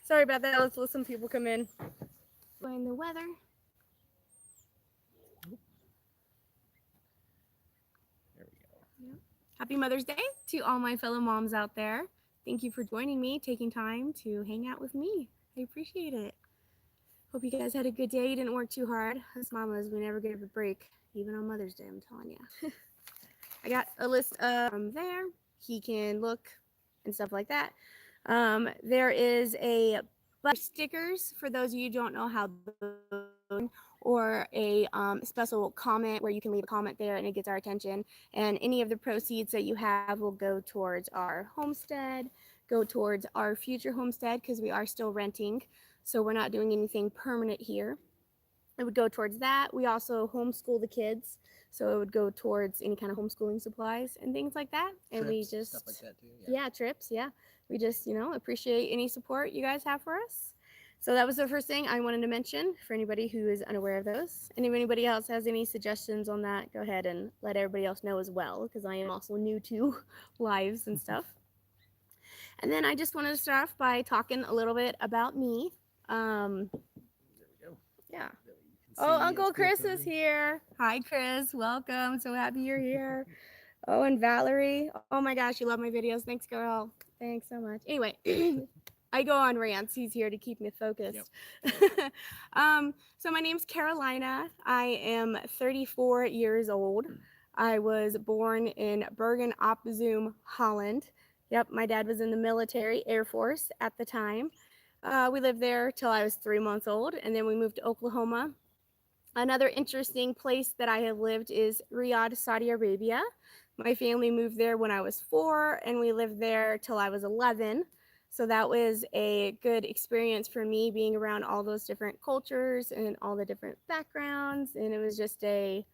Sorry about that. Let's let some people come in. Enjoying the weather. There we go. Yep. Happy Mother's Day to all my fellow moms out there. Thank you for joining me, taking time to hang out with me. I appreciate it. Hope you guys had a good day. You didn't work too hard. Us mamas, we never get a break, even on Mother's Day, I'm telling you. I got a list there. He can look and stuff like that. There is a bunch of stickers for those of you who don't know how those, or a special comment where you can leave a comment there and it gets our attention. And any of the proceeds that you have will go towards our homestead, go towards our future homestead because we are still renting. So we're not doing anything permanent here. It would go towards that. We also homeschool the kids. So it would go towards any kind of homeschooling supplies and things like that. And Trips, we just, stuff like that too. yeah, trips. Yeah. We just, appreciate any support you guys have for us. So that was the first thing I wanted to mention for anybody who is unaware of those. And if anybody else has any suggestions on that, go ahead and let everybody else know as well, because I am also new to lives and stuff. And then I just wanted to start off by talking a little bit about me. There we go. Yeah. Oh, Uncle Chris is here. Hi, Chris. Welcome. So happy you're here. Oh, and Valerie. Oh my gosh, you love my videos. Thanks, girl. Thanks so much. Anyway, I go on rants. He's here to keep me focused. Yep. So my name's Carolina. I am 34 years old. I was born in Bergen-op-Zoom, Holland. Yep, my dad was in the military, Air Force at the time. We lived there till I was 3 months old, and then we moved to Oklahoma. Another interesting place that I have lived is Riyadh, Saudi Arabia. My family moved there when I was 4, and we lived there till I was 11. So that was a good experience for me, being around all those different cultures and all the different backgrounds. And it was just a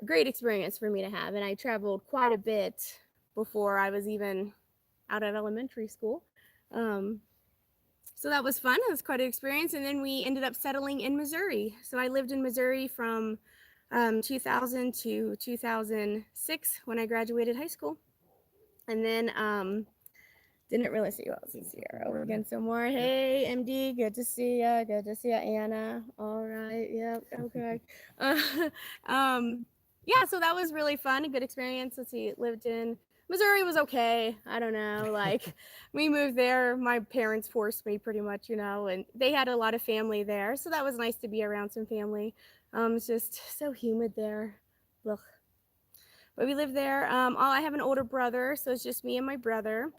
great experience for me to have. And I traveled quite a bit before I was even out of elementary school. So that was fun. It was quite an experience. And then we ended up settling in Missouri. So I lived in Missouri from 2000 to 2006 when I graduated high school. And then didn't really see who else is here. Over again some more. Hey, MD, good to see ya. Good to see ya, Anna. All right. Yep. Okay. Yeah, so that was really fun. A good experience. Let's see. Lived in Missouri was okay. I don't know. Like we moved there. My parents forced me pretty much, and they had a lot of family there. So that was nice to be around some family. It's just so humid there. Ugh. But we lived there. I have an older brother, so it's just me and my brother.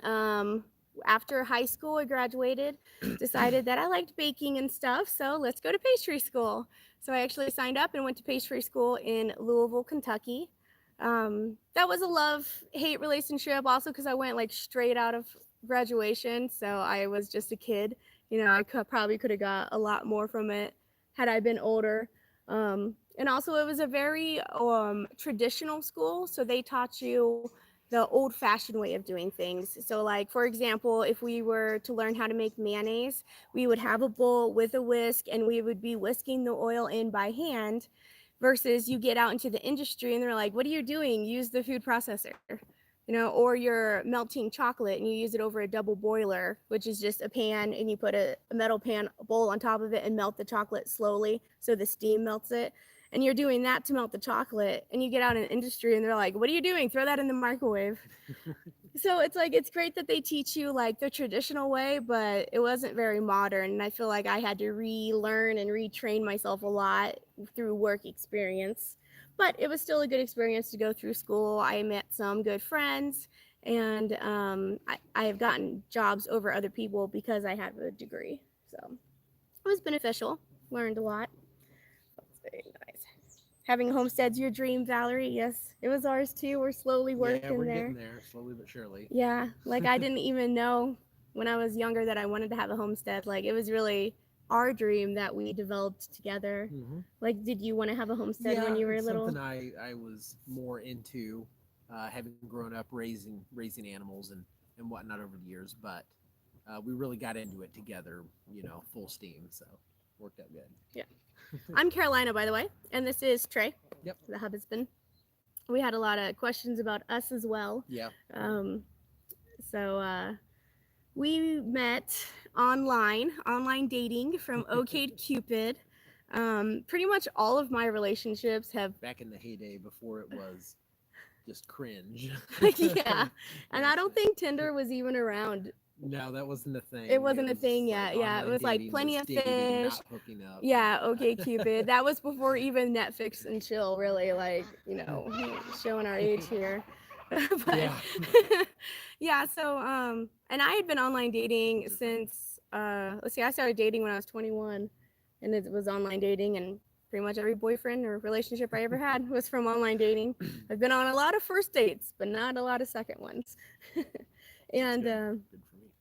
After high school, I graduated, decided that I liked baking and stuff. So let's go to pastry school. So I actually signed up and went to pastry school in Louisville, Kentucky. That was a love-hate relationship also because I went like straight out of graduation. So I was just a kid. I probably could have got a lot more from it had I been older. And also it was a very traditional school. So they taught you the old-fashioned way of doing things. So like, for example, if we were to learn how to make mayonnaise, we would have a bowl with a whisk and we would be whisking the oil in by hand. Versus you get out into the industry and they're like, what are you doing? Use the food processor, or you're melting chocolate and you use it over a double boiler, which is just a pan and you put a metal pan bowl on top of it and melt the chocolate slowly so the steam melts it. And you're doing that to melt the chocolate and you get out in industry and they're like, what are you doing? Throw that in the microwave. So it's like, it's great that they teach you like the traditional way, but it wasn't very modern. And I feel like I had to relearn and retrain myself a lot through work experience, but it was still a good experience to go through school. I met some good friends and I have gotten jobs over other people because I have a degree. So it was beneficial, learned a lot. Very nice. Having a homestead's your dream, Valerie. Yes, it was ours too. We're slowly working there. Yeah, we're getting there, slowly but surely. Yeah, like I didn't even know when I was younger that I wanted to have a homestead. Like it was really our dream that we developed together. Mm-hmm. Like, did you want to have a homestead when you were little? Something I was more into, having grown up raising animals and whatnot over the years. But we really got into it together, full steam. So worked out good. Yeah. I'm Carolina, by the way, and this is Trey. Yep. The husband. We had a lot of questions about us as well. Yeah. So We met online dating from OkCupid. Pretty much all of my relationships have, Back in the heyday before it was just cringe. yeah. And I Yes. don't think Tinder was even around. No, that wasn't a thing. It wasn't a was thing like yet. Yeah, it online was like dating Plenty was of dating, Fish. not hooking up. Yeah, OkCupid. That was before even Netflix and chill, really, like, showing our age here. But Yeah. yeah, so and I had been online dating Those are fun. since let's see, I started dating when I was 21, and it was online dating, and pretty much every boyfriend or relationship I ever had was from online dating. I've been on a lot of first dates, but not a lot of second ones. That's And good for me.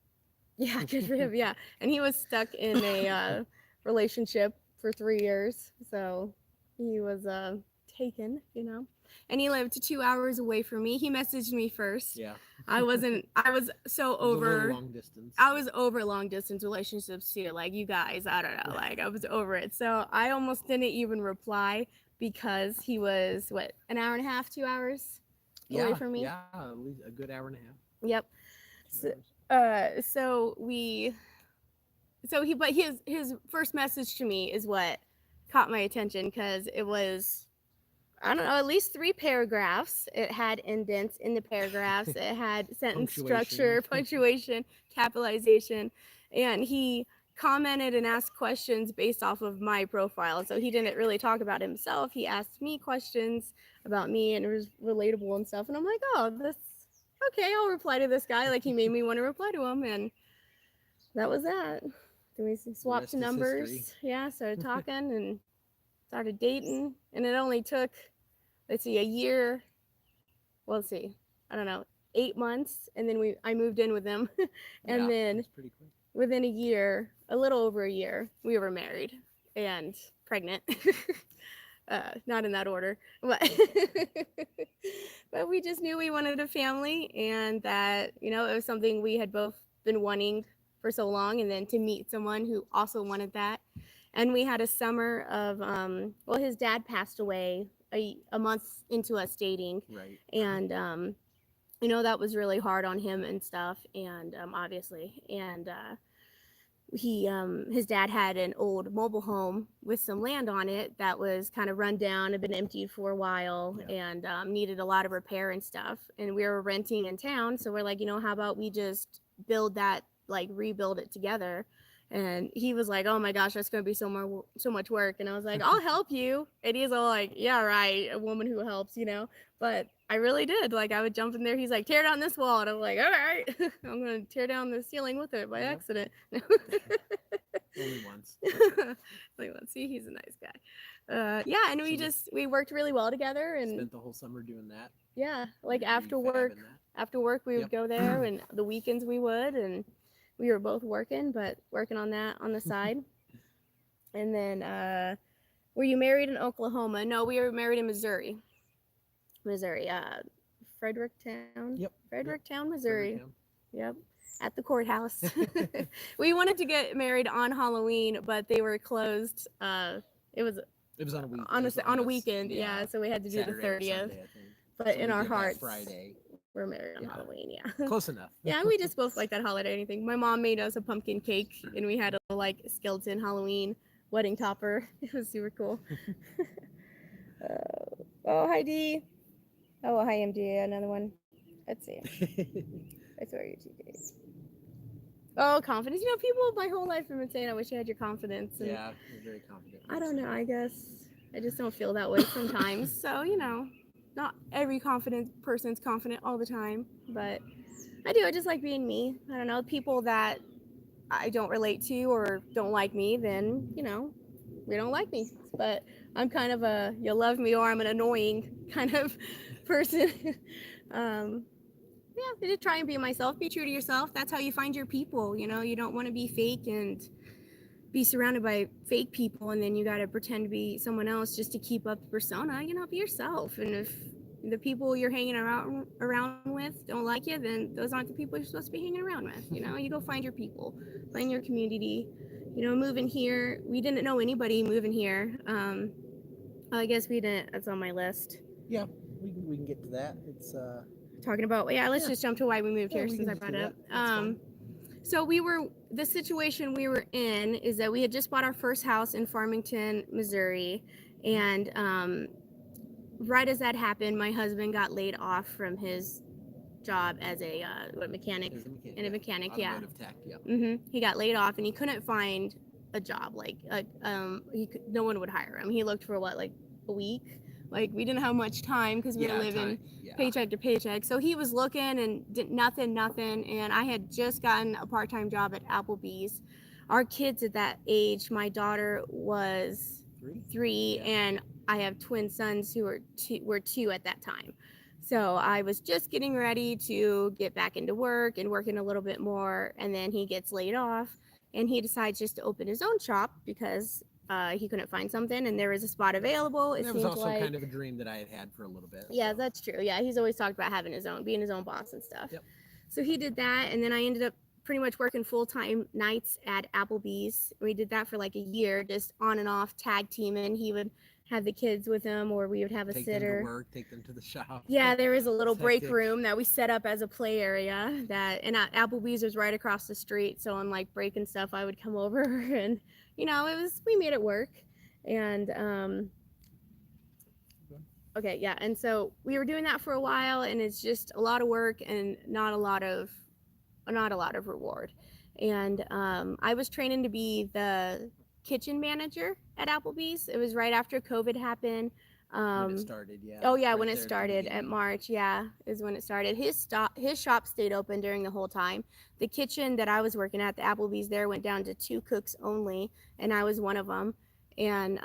yeah, good for him. Yeah, and he was stuck in a relationship for 3 years, so he was taken, and he lived 2 hours away from me. He messaged me first. Yeah. I wasn't. I was so It was a little over. long distance. I was over long distance relationships too. Like, you guys, I don't know. Like, I was over it. So I almost didn't even reply because he was what, an hour and a half, 2 hours away from me. Yeah, at least a good hour and a half. Yep. 2 hours. But his first message to me is what caught my attention, because it was, I don't know, at least 3 paragraphs. It had indents in the paragraphs. It had sentence structure, punctuation, capitalization, and he commented and asked questions based off of my profile. So he didn't really talk about himself. He asked me questions about me, and it was relatable and stuff. And I'm like, oh, this okay. I'll reply to this guy. Like, he made me want to reply to him, and that was that. Then we swapped numbers. Yeah, started talking and started dating, and it only took, let's see, a year. Well, let's see, I don't know, 8 months, and then I moved in with him, and then that's pretty quick. within a year, a little over a year, we were married and pregnant. Not in that order, but but we just knew we wanted a family, and that it was something we had both been wanting for so long, and then to meet someone who also wanted that. And we had a summer of well, his dad passed away a month into us dating, Right. and that was really hard on him and stuff, and obviously, and his dad had an old mobile home with some land on it that was kind of run down, had been emptied for a while, and needed a lot of repair and stuff, and we were renting in town, so we're like, how about we just build that, like, rebuild it together. And he was like, oh my gosh, that's going to be so much work. And I was like, I'll help you. And he's all like, yeah, right, a woman who helps, but I really did. Like, I would jump in there. He's like, tear down this wall. And I'm like, all right, I'm going to tear down the ceiling with it by accident. Only once. Like, let's see, he's a nice guy. Yeah, and we worked really well together, and spent the whole summer doing that. Yeah, like after work we would go there, and the weekends we would, and we were both working on that on the side. And then were you married in Oklahoma? No, we were married in Missouri, Fredericktown. Yep. Fredericktown, Missouri. Fredericktown. Yep. At the courthouse. We wanted to get married on Halloween, but they were closed. It was on a weekend. On a weekend, yeah. So we had to do Saturday the 30th. Sunday, but so in our hearts, Friday. We're married on Halloween, yeah. Close enough. Yeah, we just both like that holiday. Anything. My mom made us a pumpkin cake, and we had a skeleton Halloween wedding topper. It was super cool. Oh, hi Dee. Oh, hi MD. Another one. Let's see. I swear you're too gay. Oh, confidence. People my whole life have been saying, I wish I had your confidence. And yeah, you're very confident. I don't know. I guess I just don't feel that way sometimes. So, not every confident person's confident all the time, but I do. I just like being me. I don't know. People that I don't relate to or don't like me, then, we don't like me. But I'm kind of a, you'll love me or I'm an annoying kind of person. Yeah, I just try and be myself. Be true to yourself. That's how you find your people. You don't want to be fake and be surrounded by fake people, and then you got to pretend to be someone else just to keep up the persona. Be yourself. And if the people you're hanging around with don't like you, then those aren't the people you're supposed to be hanging around with. You go find your people, find your community. Moving here, we didn't know anybody moving here. I guess we didn't. That's on my list. Yeah, we can get to that. It's talking about, let's just jump to why we moved here since I brought it up. So the situation we were in is that we had just bought our first house in Farmington, Missouri, and right as that happened, my husband got laid off from his job as a mechanic. As a mechanic, And a mechanic, automotive tech, yeah. He got laid off and he couldn't find a job. No one would hire him. He looked for like a week. Like we didn't have much time because we were living paycheck to paycheck. So he was looking and did nothing. And I had just gotten a part-time job at Applebee's. Our kids at that age, my daughter was three, and I have twin sons who were two at that time. So I was just getting ready to get back into work and working a little bit more. And then he gets laid off and he decides just to open his own shop because he couldn't find something and there was a spot available. That was also kind of a dream that I had had for a little bit. Yeah, so. That's true. Yeah, he's always talked about having being his own boss and stuff. Yep. So he did that. And then I ended up pretty much working full-time nights at Applebee's. We did that for like a year, just on and off tag teaming. He would have the kids with him, or we would have a sitter. Take them to work, take them to the shop. Yeah, there was a little break room that we set up as a play area. And Applebee's was right across the street, so on like break and stuff, I would come over, and we made it work. And okay, yeah, and so we were doing that for a while, and it's just a lot of work and not a lot of reward. And I was training to be the kitchen manager at Applebee's. It was right after COVID happened. When it started, yeah. Oh yeah, when it started at March, yeah, is when it started. His shop stayed open during the whole time. The kitchen that I was working at, the Applebee's there, went down to 2 cooks only, and I was one of them. And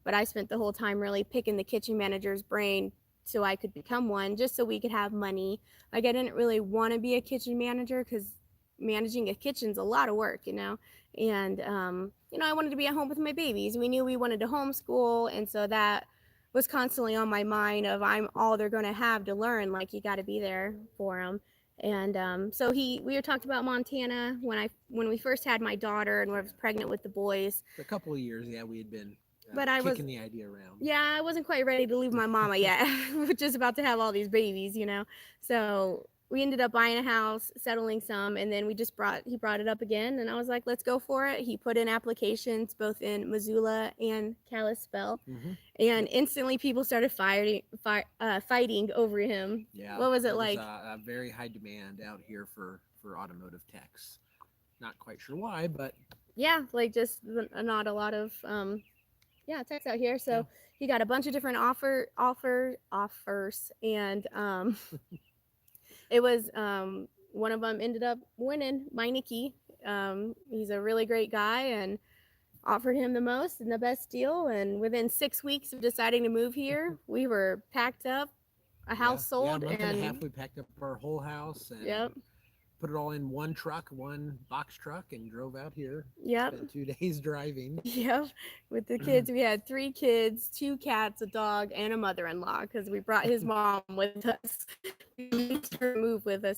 but I spent the whole time really picking the kitchen manager's brain so I could become one, just so we could have money. Like I didn't really want to be a kitchen manager because managing a kitchen's a lot of work, and I wanted to be at home with my babies. We knew we wanted to homeschool, and so that was constantly on my mind of I'm all they're going to have to learn, like you got to be there for them. And so we were talked about Montana when we first had my daughter and when I was pregnant with the boys. For a couple of years, yeah, we had been kicking the idea around. Yeah, I wasn't quite ready to leave my mama yet. We're just about to have all these babies, So we ended up buying a house, settling some, and then he brought it up again, and I was like, let's go for it. He put in applications both in Missoula and Kalispell, and instantly people started fighting over him. Yeah. What was it like? A very high demand out here for automotive techs. Not quite sure why, but yeah, like just not a lot of techs out here. So he got a bunch of different offers, and it was one of them ended up winning, Meineke. He's a really great guy and offered him the most and the best deal. And within 6 weeks of deciding to move here, we were packed up, a house sold. Yeah, a month and a half, we packed up our whole house and put it all in one box truck, and drove out here. Yep. Spent 2 days driving. Yep. With the kids, we had 3 kids, 2 cats, a dog, and a mother-in-law because we brought his mom with us. We made her move with us.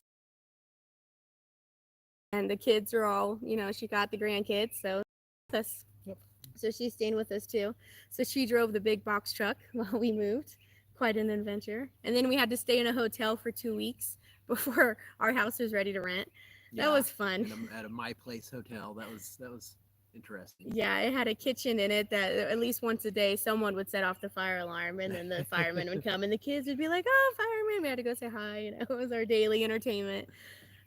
And the kids are all, she got the grandkids, so with us. Yep. So she's staying with us too. So she drove the big box truck while we moved. Quite an adventure. And then we had to stay in a hotel for 2 weeks before our house was ready to rent. That was fun. At a My Place hotel. That was interesting. Yeah, it had a kitchen in it that at least once a day someone would set off the fire alarm, and then the firemen would come, and the kids would be like, "Oh, fireman!" We had to go say hi. It was our daily entertainment.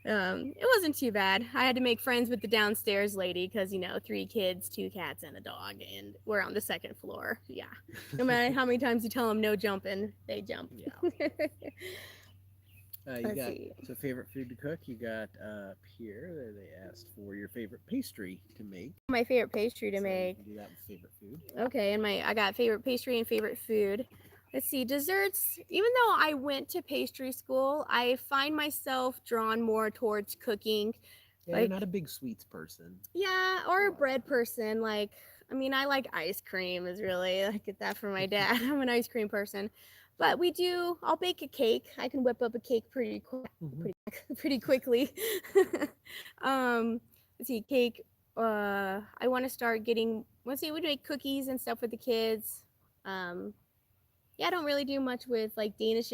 It wasn't too bad. I had to make friends with the downstairs lady because 3 kids, 2 cats, and a dog, and we're on the 2nd floor. Yeah, no matter how many times you tell them no jumping, they jump. Yeah. So favorite food to cook. You got up here. They asked for your favorite pastry to make. My favorite pastry to make. You can do that with favorite food. Okay, and I got favorite pastry and favorite food. Let's see, desserts. Even though I went to pastry school, I find myself drawn more towards cooking. Yeah, you're not a big sweets person. Yeah, or a bread person. I like ice cream. Is really I get that from my dad. I'm an ice cream person. But I'll bake a cake. I can whip up a cake pretty quickly. Let's see, cake. I want to start getting, we make cookies and stuff with the kids. I don't really do much with like Danish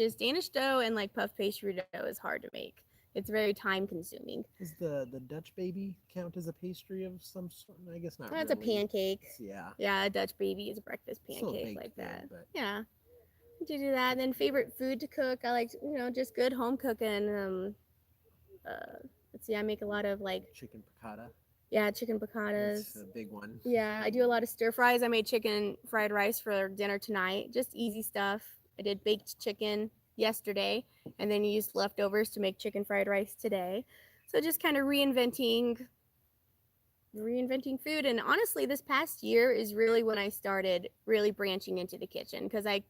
dough and like puff pastry dough is hard to make It's very time consuming. Does the Dutch baby count as a pastry of some sort? I guess not That's really. a pancake. Yeah. Yeah, a Dutch baby is a breakfast Still a pancake baked like good, that. but Yeah, to do that. And then favorite food to cook, I like just good home cooking. Let's see, I make a lot of like chicken piccata. yeah chicken That's picatas. a big one. Yeah, I do a lot of stir fries. I made chicken fried rice for dinner tonight. Just easy stuff. I did baked chicken yesterday and then used leftovers to make chicken fried rice today. So just kind of reinventing food. And honestly, this past year is really when I started really branching into the kitchen because I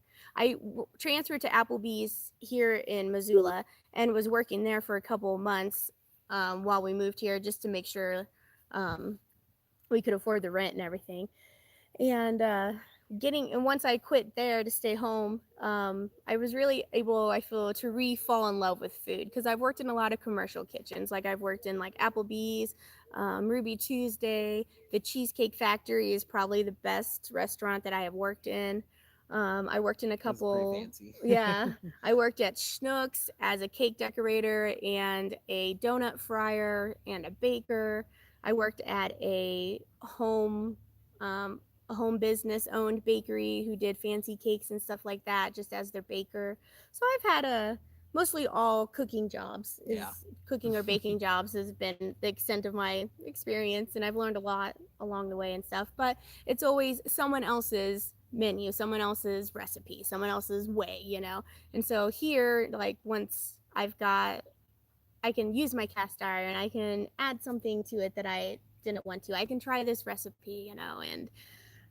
transferred to Applebee's here in Missoula and was working there for a couple of months while we moved here just to make sure um, we could afford the rent and everything. And once I quit there to stay home, I was really able, I feel, to re-fall in love with food because I've worked in a lot of commercial kitchens. Like I've worked in like Applebee's, Ruby Tuesday. The Cheesecake Factory is probably the best restaurant that I have worked in. I worked in a That's pretty couple. fancy. Yeah, I worked at Schnucks as a cake decorator and a donut fryer and a baker. I worked at um, a home business owned bakery who did fancy cakes and stuff like that just as their baker. So I've had a mostly all cooking jobs is Yeah. cooking or baking jobs has been the extent of my experience, and I've learned a lot along the way and stuff, but it's always someone else's menu, someone else's recipe, someone else's way. And so here, like, once I can use my cast iron, I can add something to it that I didn't want to, I can try this recipe. And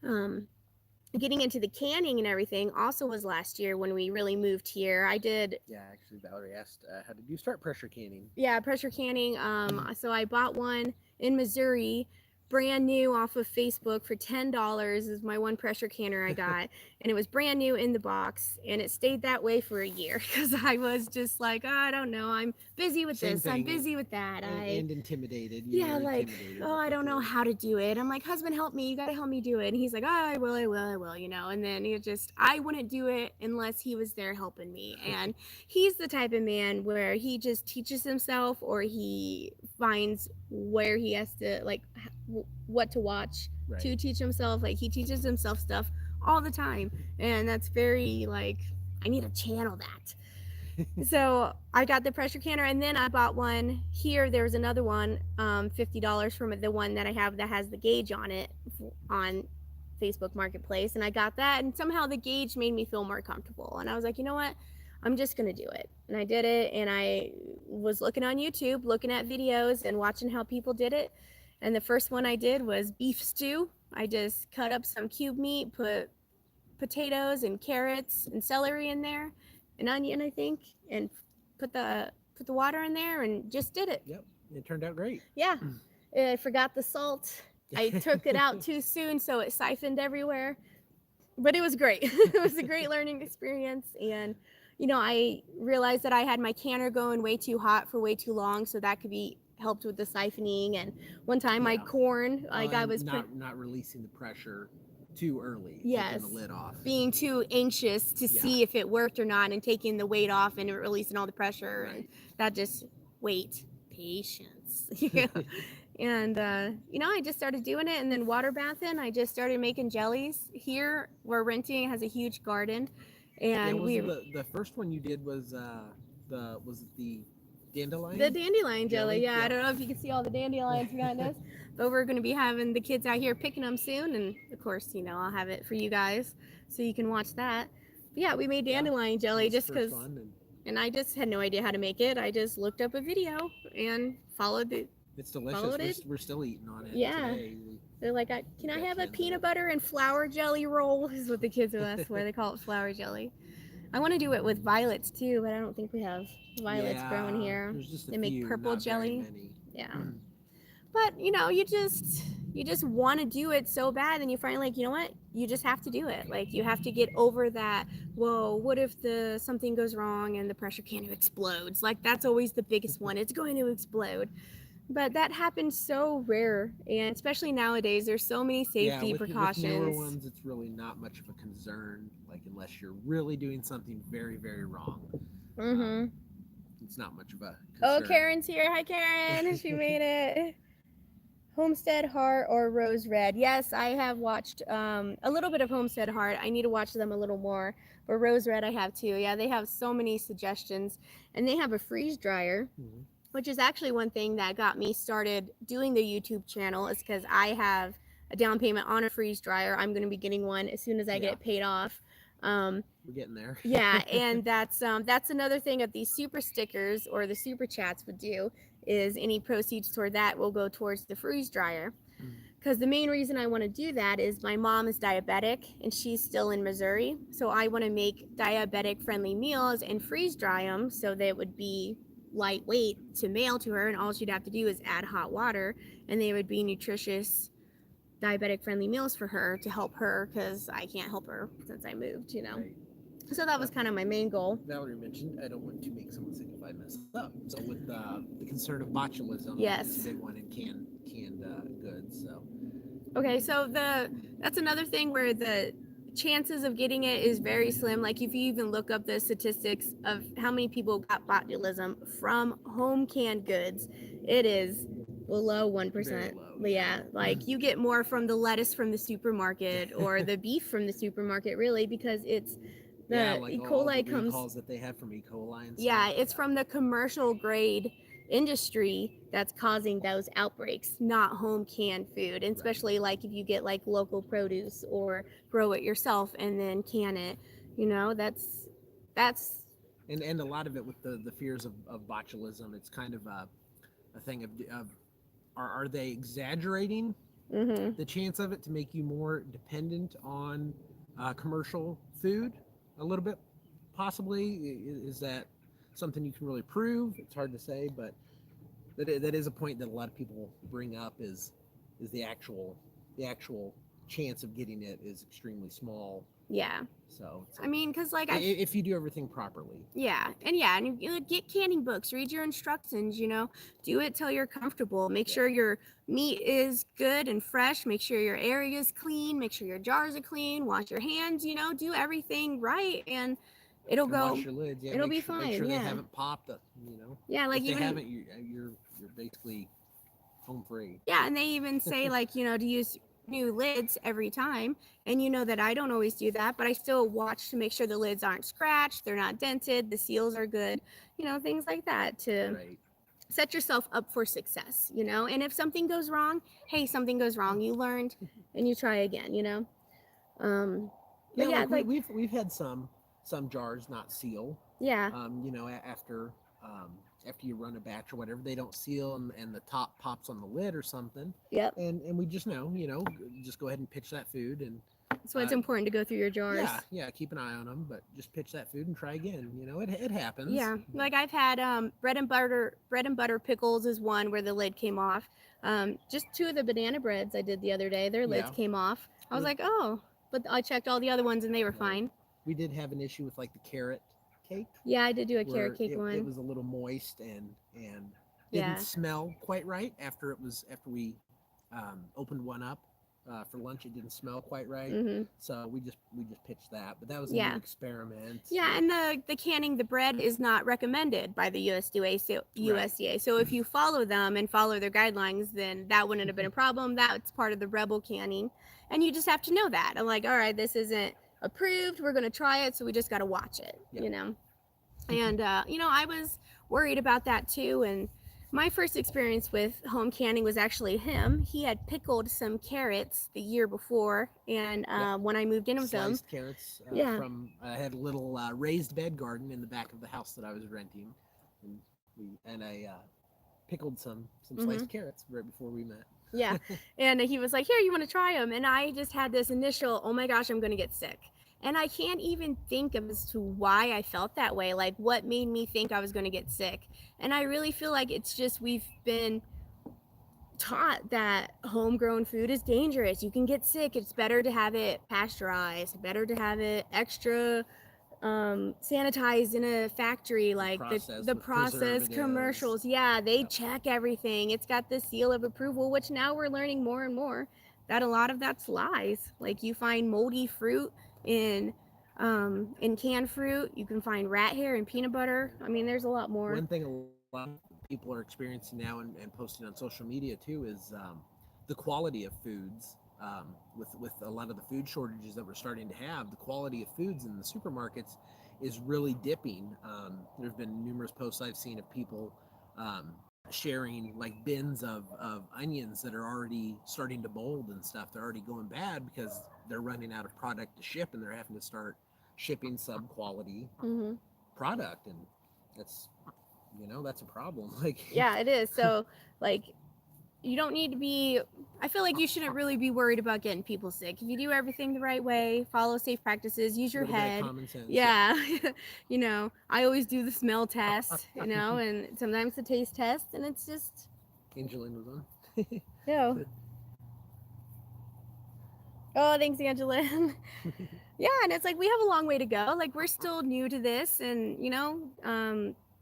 um, getting into the canning and everything also was last year when we really moved here. I did, Yeah, actually, Valerie asked, how did you start pressure canning? yeah, pressure canning. So I bought one in Missouri, brand new off of Facebook for $10 is my one pressure canner I got. And it was brand new in the box. And it stayed that way for a year because I was just like, oh, I don't know. I'm busy with Same this. I'm thing, busy with that. and intimidated. Yeah, You're like, intimidated oh, with I the don't know food. how to do it. I'm like, husband, help me. You got to help me do it. And he's like, oh, I will. And then I wouldn't do it unless he was there helping me. And he's the type of man where he just teaches himself or he finds where he has to, like, what to watch to Right. teach himself. Like, he teaches himself stuff all the time. And that's very, like, I need to channel that. So I got the pressure canner, and then I bought one here. There's another one, $50 from the one that I have that has the gauge on it on Facebook Marketplace, and I got that. And somehow the gauge made me feel more comfortable, and I was like, you know what? I'm just gonna do it, and I did it. And I was looking on YouTube, looking at videos, and watching how people did it. And the first one I did was beef stew. I just cut up some cube meat, put potatoes and carrots and celery in there, an onion, I think, and put the water in there and just did it. Yep. It turned out great. Yeah. I forgot the salt. I took it out too soon, so it siphoned everywhere. But it was great. It was a great learning experience. And, I realized that I had my canner going way too hot for way too long, so that could be helped with the siphoning. And one time my Yeah. corn, like I was not releasing the pressure too early. yes, Taking the lid off. being too anxious to Yeah. see if it worked or not, and taking the weight off and releasing all the pressure. Right. And that just wait, patience. And I just started doing it, and then water bathing. I just started making jellies. Here we're renting, it has a huge garden, Yeah, and was the first one you did was the dandelion? the dandelion jelly. Yeah, Yeah. I don't know if you can see all the dandelions behind us, but we're going to be having the kids out here picking them soon, and of course, I'll have it for you guys so you can watch that. But yeah, we made dandelion jelly just because, and I just had no idea how to make it. I just looked up a video and followed it. It's delicious. We're still eating on it. Yeah. Today. They're like, can I have a peanut butter and flour jelly roll? Is what the kids will ask for. They call it flour jelly. I want to do it with violets too, but I don't think we have violets growing here. There's just they make few, purple jelly. Yeah. But you just want to do it so bad, and you find, like, you know what? You just have to do it. Like, you have to get over that. Whoa, what if something goes wrong and the pressure canner explodes? Like, that's always the biggest one. It's going to explode. But that happens so rare, and especially nowadays, there's so many safety precautions. With newer ones, it's really not much of a concern, like unless you're really doing something very, very wrong. Mm-hmm. it's not much of a Oh, concern. Karen's here. Hi, Karen. She made it. Homestead Heart or Rose Red. Yes, I have watched a little bit of Homestead Heart. I need to watch them a little more. But Rose Red I have too. Yeah, they have so many suggestions. And they have a freeze dryer, which is actually one thing that got me started doing the YouTube channel, is because I have a down payment on a freeze dryer. I'm going to be getting one as soon as I get it paid off. We're getting there. Yeah, and that's another thing that these super stickers or the super chats would do, is any proceeds toward that will go towards the freeze dryer. Because the main reason I want to do that is my mom is diabetic and she's still in Missouri. So I want to make diabetic friendly meals and freeze dry them so that it would be lightweight to mail to her. And all she'd have to do is add hot water and they would be nutritious, diabetic friendly meals for her to help her, because I can't help her since I moved, you know. Right. So that was kind of my main goal. Valerie mentioned, I don't want to make someone sick if I mess up. So with the concern of botulism, Yes. is a big one in canned goods. So Okay, so that's another thing where the chances of getting it is very slim. Like if you even look up the statistics of how many people got botulism from home canned goods, it is below 1%. Very low, But yeah, like you get more from the lettuce from the supermarket or the beef from the supermarket, really, because it's the like E. all the coli comes. recalls that they have from E. coli and stuff. Yeah, it's from the commercial grade industry that's causing those outbreaks, not home canned food. And especially like if you get like local produce or grow it yourself and then can it, you know, that's and a lot of it with the fears of botulism, it's kind of a thing of are they exaggerating the chance of it to make you more dependent on commercial food a little bit? Possibly. Is that something you can really prove? It's hard to say, but that is a point that a lot of people bring up, is the actual chance of getting it is extremely small. Yeah. So I mean, because like if you do everything properly. and you get canning books, read your instructions, you know, do it till you're comfortable. Make sure your meat is good and fresh. Make sure your area is clean. Make sure your jars are clean. Wash your hands, you know, do everything right, and it'll And go. wash your lids. Yeah, It'll be Make fine. sure Yeah. they haven't popped. You know. Yeah, like if they even haven't, you're basically home free. yeah, and they even say like, you know, to use new lids every time. And you know that I don't always do that, but I still watch to make sure the lids aren't scratched, they're not dented, the seals are good, you know, things like that to set yourself up for success, you know. And if something goes wrong, hey, something goes wrong, you learned and you try again, you know. But yeah, like we've had some jars not seal. Yeah. You know, after you run a batch or whatever, they don't seal and the top pops on the lid or something. Yep. And we just know, you know, just go ahead and pitch that food, and that's why it's important to go through your jars. Yeah, keep an eye on them, but just pitch that food and try again. You know, it happens. Yeah, like I've had bread and butter pickles is one where the lid came off. Just two of the banana breads I did the other day, their lids came off. I was like, oh, but I checked all the other ones and they were fine. We did have an issue with like the carrot cake. Yeah, I did do a carrot cake one. It was a little moist and didn't smell quite right after we opened one up for lunch. It didn't smell quite right, so we just pitched that. But that was a new experiment. Yeah, and the canning the bread is not recommended by the USDA. So if you follow them and follow their guidelines, then that wouldn't have been a problem. That's part of the Rebel canning, and you just have to know that. I'm like, all right, this isn't approved, we're gonna try it, so we just got to watch it, you know. And you know, I was worried about that too. And my first experience with home canning was actually him. He had pickled some carrots the year before, and when I moved in with him, sliced carrots from I had a little raised bed garden in the back of the house that I was renting, and I pickled some sliced carrots right before we met. Yeah. And he was like, here, you want to try them? And I just had this initial, oh my gosh, I'm going to get sick. And I can't even think as to why I felt that way. Like what made me think I was going to get sick. And I really feel like it's just, we've been taught that homegrown food is dangerous. You can get sick. It's better to have it pasteurized, better to have it extra sanitized in a factory, like the process commercials. Yeah, they check everything. It's got the seal of approval, which now we're learning more and more that a lot of that's lies. Like you find moldy fruit in In canned fruit, you can find rat hair and peanut butter. I mean, there's a lot more. One thing a lot of people are experiencing now and posting on social media too is the quality of foods. With a lot of the food shortages that we're starting to have, the quality of foods in the supermarkets is really dipping. There's been numerous posts I've seen of people sharing like bins of onions that are already starting to mold and stuff. They're already going bad because they're running out of product to ship, and they're having to start shipping sub quality product, and that's that's a problem. Like Yeah, it is. So like you don't need to be, I feel like you shouldn't really be worried about getting people sick. If you do everything the right way, follow safe practices, use your head. Common sense. Yeah. I always do the smell test, and sometimes the taste test, and it's just Angeline was on. no. Oh, thanks, Angeline. Yeah, and it's like we have a long way to go. Like we're still new to this, and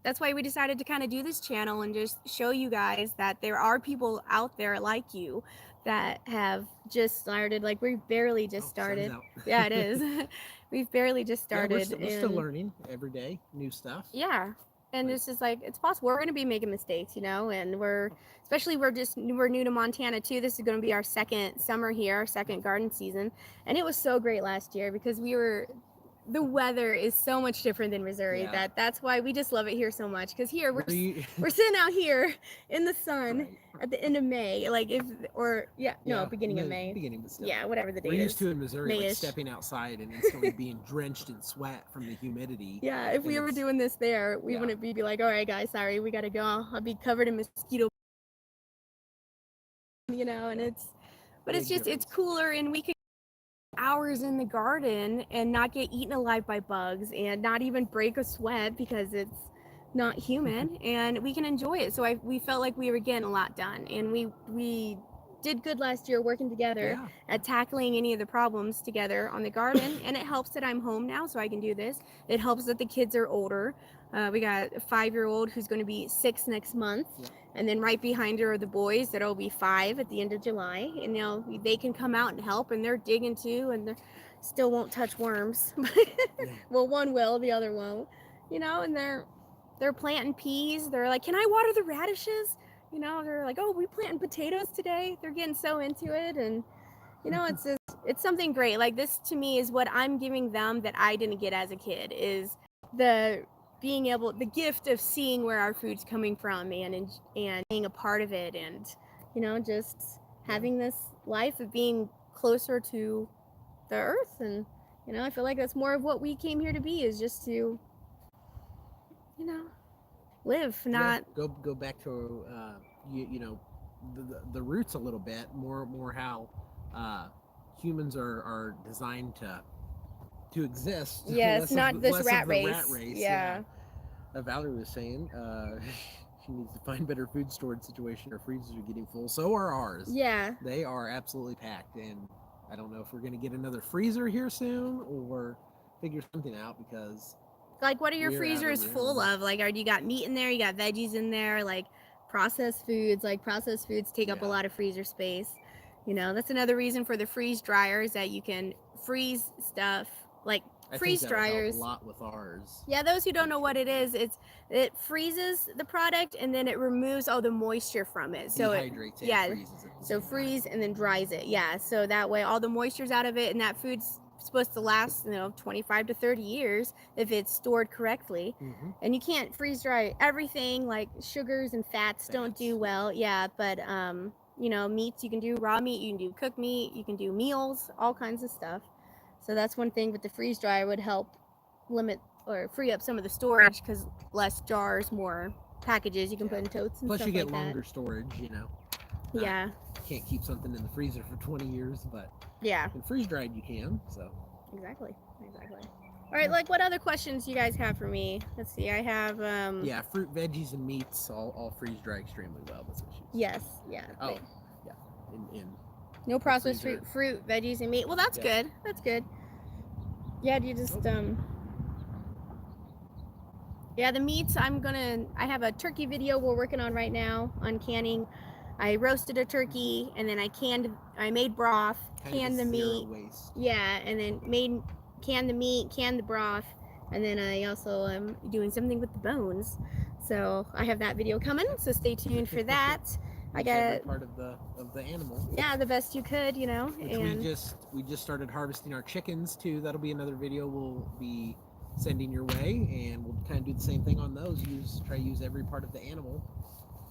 that's why we decided to kind of do this channel and just show you guys that there are people out there like you that have just started. Like we've barely just started. Yeah, it is. We've barely just started. Yeah, we're still learning every day, new stuff. Yeah. And it's just like, it's possible. We're going to be making mistakes, and we're new to Montana too. This is going to be our second summer here, our second garden season. And it was so great last year because the weather is so much different than Missouri. Yeah. That's why we just love it here so much. Because here we're sitting out here in the sun at the end of May, beginning of May. Beginning, but still. Yeah, whatever the date is. We're used to in Missouri, like stepping outside and instantly being drenched in sweat from the humidity. Yeah, if we were doing this there, we wouldn't be like, all right, guys, sorry, we gotta go. I'll be covered in mosquito. And it's cooler, and we could hours in the garden and not get eaten alive by bugs and not even break a sweat because it's not human, and we can enjoy it. So we felt like we were getting a lot done, and we did good last year working together at tackling any of the problems together on the garden. And it helps that I'm home now so I can do this. It helps that the kids are older. We got a 5-year-old who's going to be 6 next month. And then right behind her are the boys that'll be 5 at the end of July. And they can come out and help, and they're digging too, and they still won't touch worms. Well, one will, the other won't. And they're planting peas. They're like, can I water the radishes? They're like, oh, we planting potatoes today. They're getting so into it, and it's something great. Like this to me is what I'm giving them that I didn't get as a kid, is the gift of seeing where our food's coming from and being a part of it, and just having this life of being closer to the earth. And I feel like that's more of what we came here to be, is just to live, not go back to the roots a little bit more how humans are designed to exist. Yes, not this rat race. Yeah. Valerie was saying she needs to find better food storage situation. Our freezers are getting full. So are ours. Yeah, they are absolutely packed, and I don't know if we're going to get another freezer here soon or figure something out, because like, what are your freezers full of? Like, you got meat in there, you got veggies in there, like processed foods. Like processed foods take up a lot of freezer space. That's another reason for the freeze dryers, that you can freeze stuff. Like freeze dryers. A lot with ours. Yeah, those who don't know what it is, it freezes the product and then it removes all the moisture from it. So dehydrates freezes it. So freeze and then dries it. Yeah, so that way all the moisture's out of it, and that food's supposed to last 25 to 30 years if it's stored correctly. And you can't freeze dry everything. Like sugars and fats don't do well. But meats, you can do raw meat, you can do cooked meat, you can do meals, all kinds of stuff. So that's one thing, but the freeze dryer would help limit or free up some of the storage, because less jars, more packages you can put in totes and plus stuff you get like longer that. Storage. Yeah, can't keep something in the freezer for 20 years, but in freeze dried you can. So exactly. All right, like what other questions you guys have for me? Let's see. I have fruit, veggies, and meats all freeze dry extremely well. That's what she said. Yes, yeah. Oh, yeah. In no processed fruit, veggies, and meat. Well, that's good. That's good. Yeah, do you just the meats, I have a turkey video we're working on right now on canning. I roasted a turkey, and then I made broth, canned the meat. Waste. Yeah, and then made can the meat, can the broth, and then I also am doing something with the bones. So I have that video coming, so stay tuned for that. I got every part of the animal. Yeah, the best you could, you know. Which and we just started harvesting our chickens too. That'll be another video we'll be sending your way, and we'll kind of do the same thing on those. Try to use every part of the animal.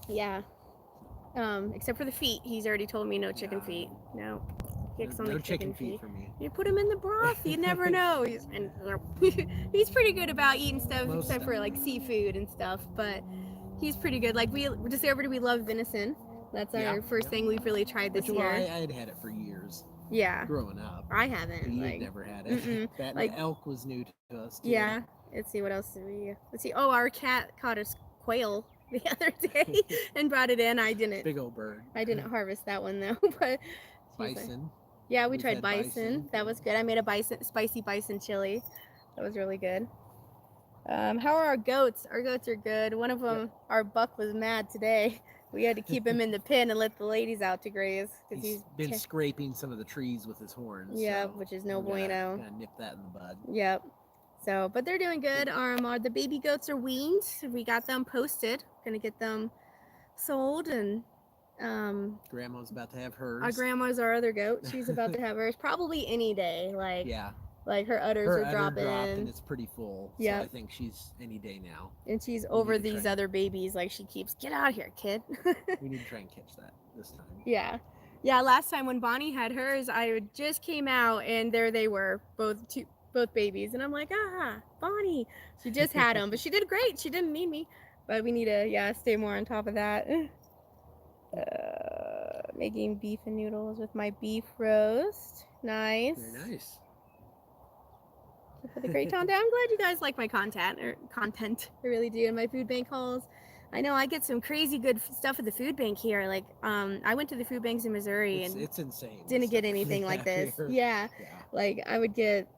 Yeah. Except for the feet. He's already told me no chicken feet. No. No chicken feet for me. You put him in the broth. You never know. He's pretty good about eating stuff, except for like seafood and stuff. But he's pretty good. Like we discovered we love venison. That's our first thing we've really tried this year. I had it for years. Yeah. Growing up. I haven't. But you had never had it. That elk was new to us too. Yeah. Let's see what else did we. Let's see. Oh, our cat caught a quail the other day and brought it in. I didn't. Big old bird. I didn't harvest that one though, but bison. Yeah, we tried bison. That was good. I made a spicy bison chili. That was really good. How are our goats? Our goats are good. One of them, our buck, was mad today. We had to keep him in the pen and let the ladies out to graze because he's been scraping some of the trees with his horns. Yeah, so which is no bueno. Gotta nip that in the bud. Yep. So, but they're doing good. The baby goats are weaned. We got them posted. Gonna get them sold, and Grandma's about to have hers. Our grandma's our other goat. She's about to have hers probably any day. Like her udders are dropping. And it's pretty full. Yeah. So I think she's any day now. And she's over these other babies. Like she keeps, get out of here, kid. We need to try and catch that this time. Yeah. Yeah. Last time when Bonnie had hers, I just came out and there they were, both babies. And I'm like, Bonnie. She just had them, but she did great. She didn't need me. But we need to, stay more on top of that. Making beef and noodles with my beef roast. Nice. Very nice. For the great town day. I'm glad you guys like my content. I really do. And my food bank hauls. I know I get some crazy good stuff at the food bank here. Like, I went to the food banks in Missouri and it's insane. Didn't get anything like this. Yeah. Like I would get,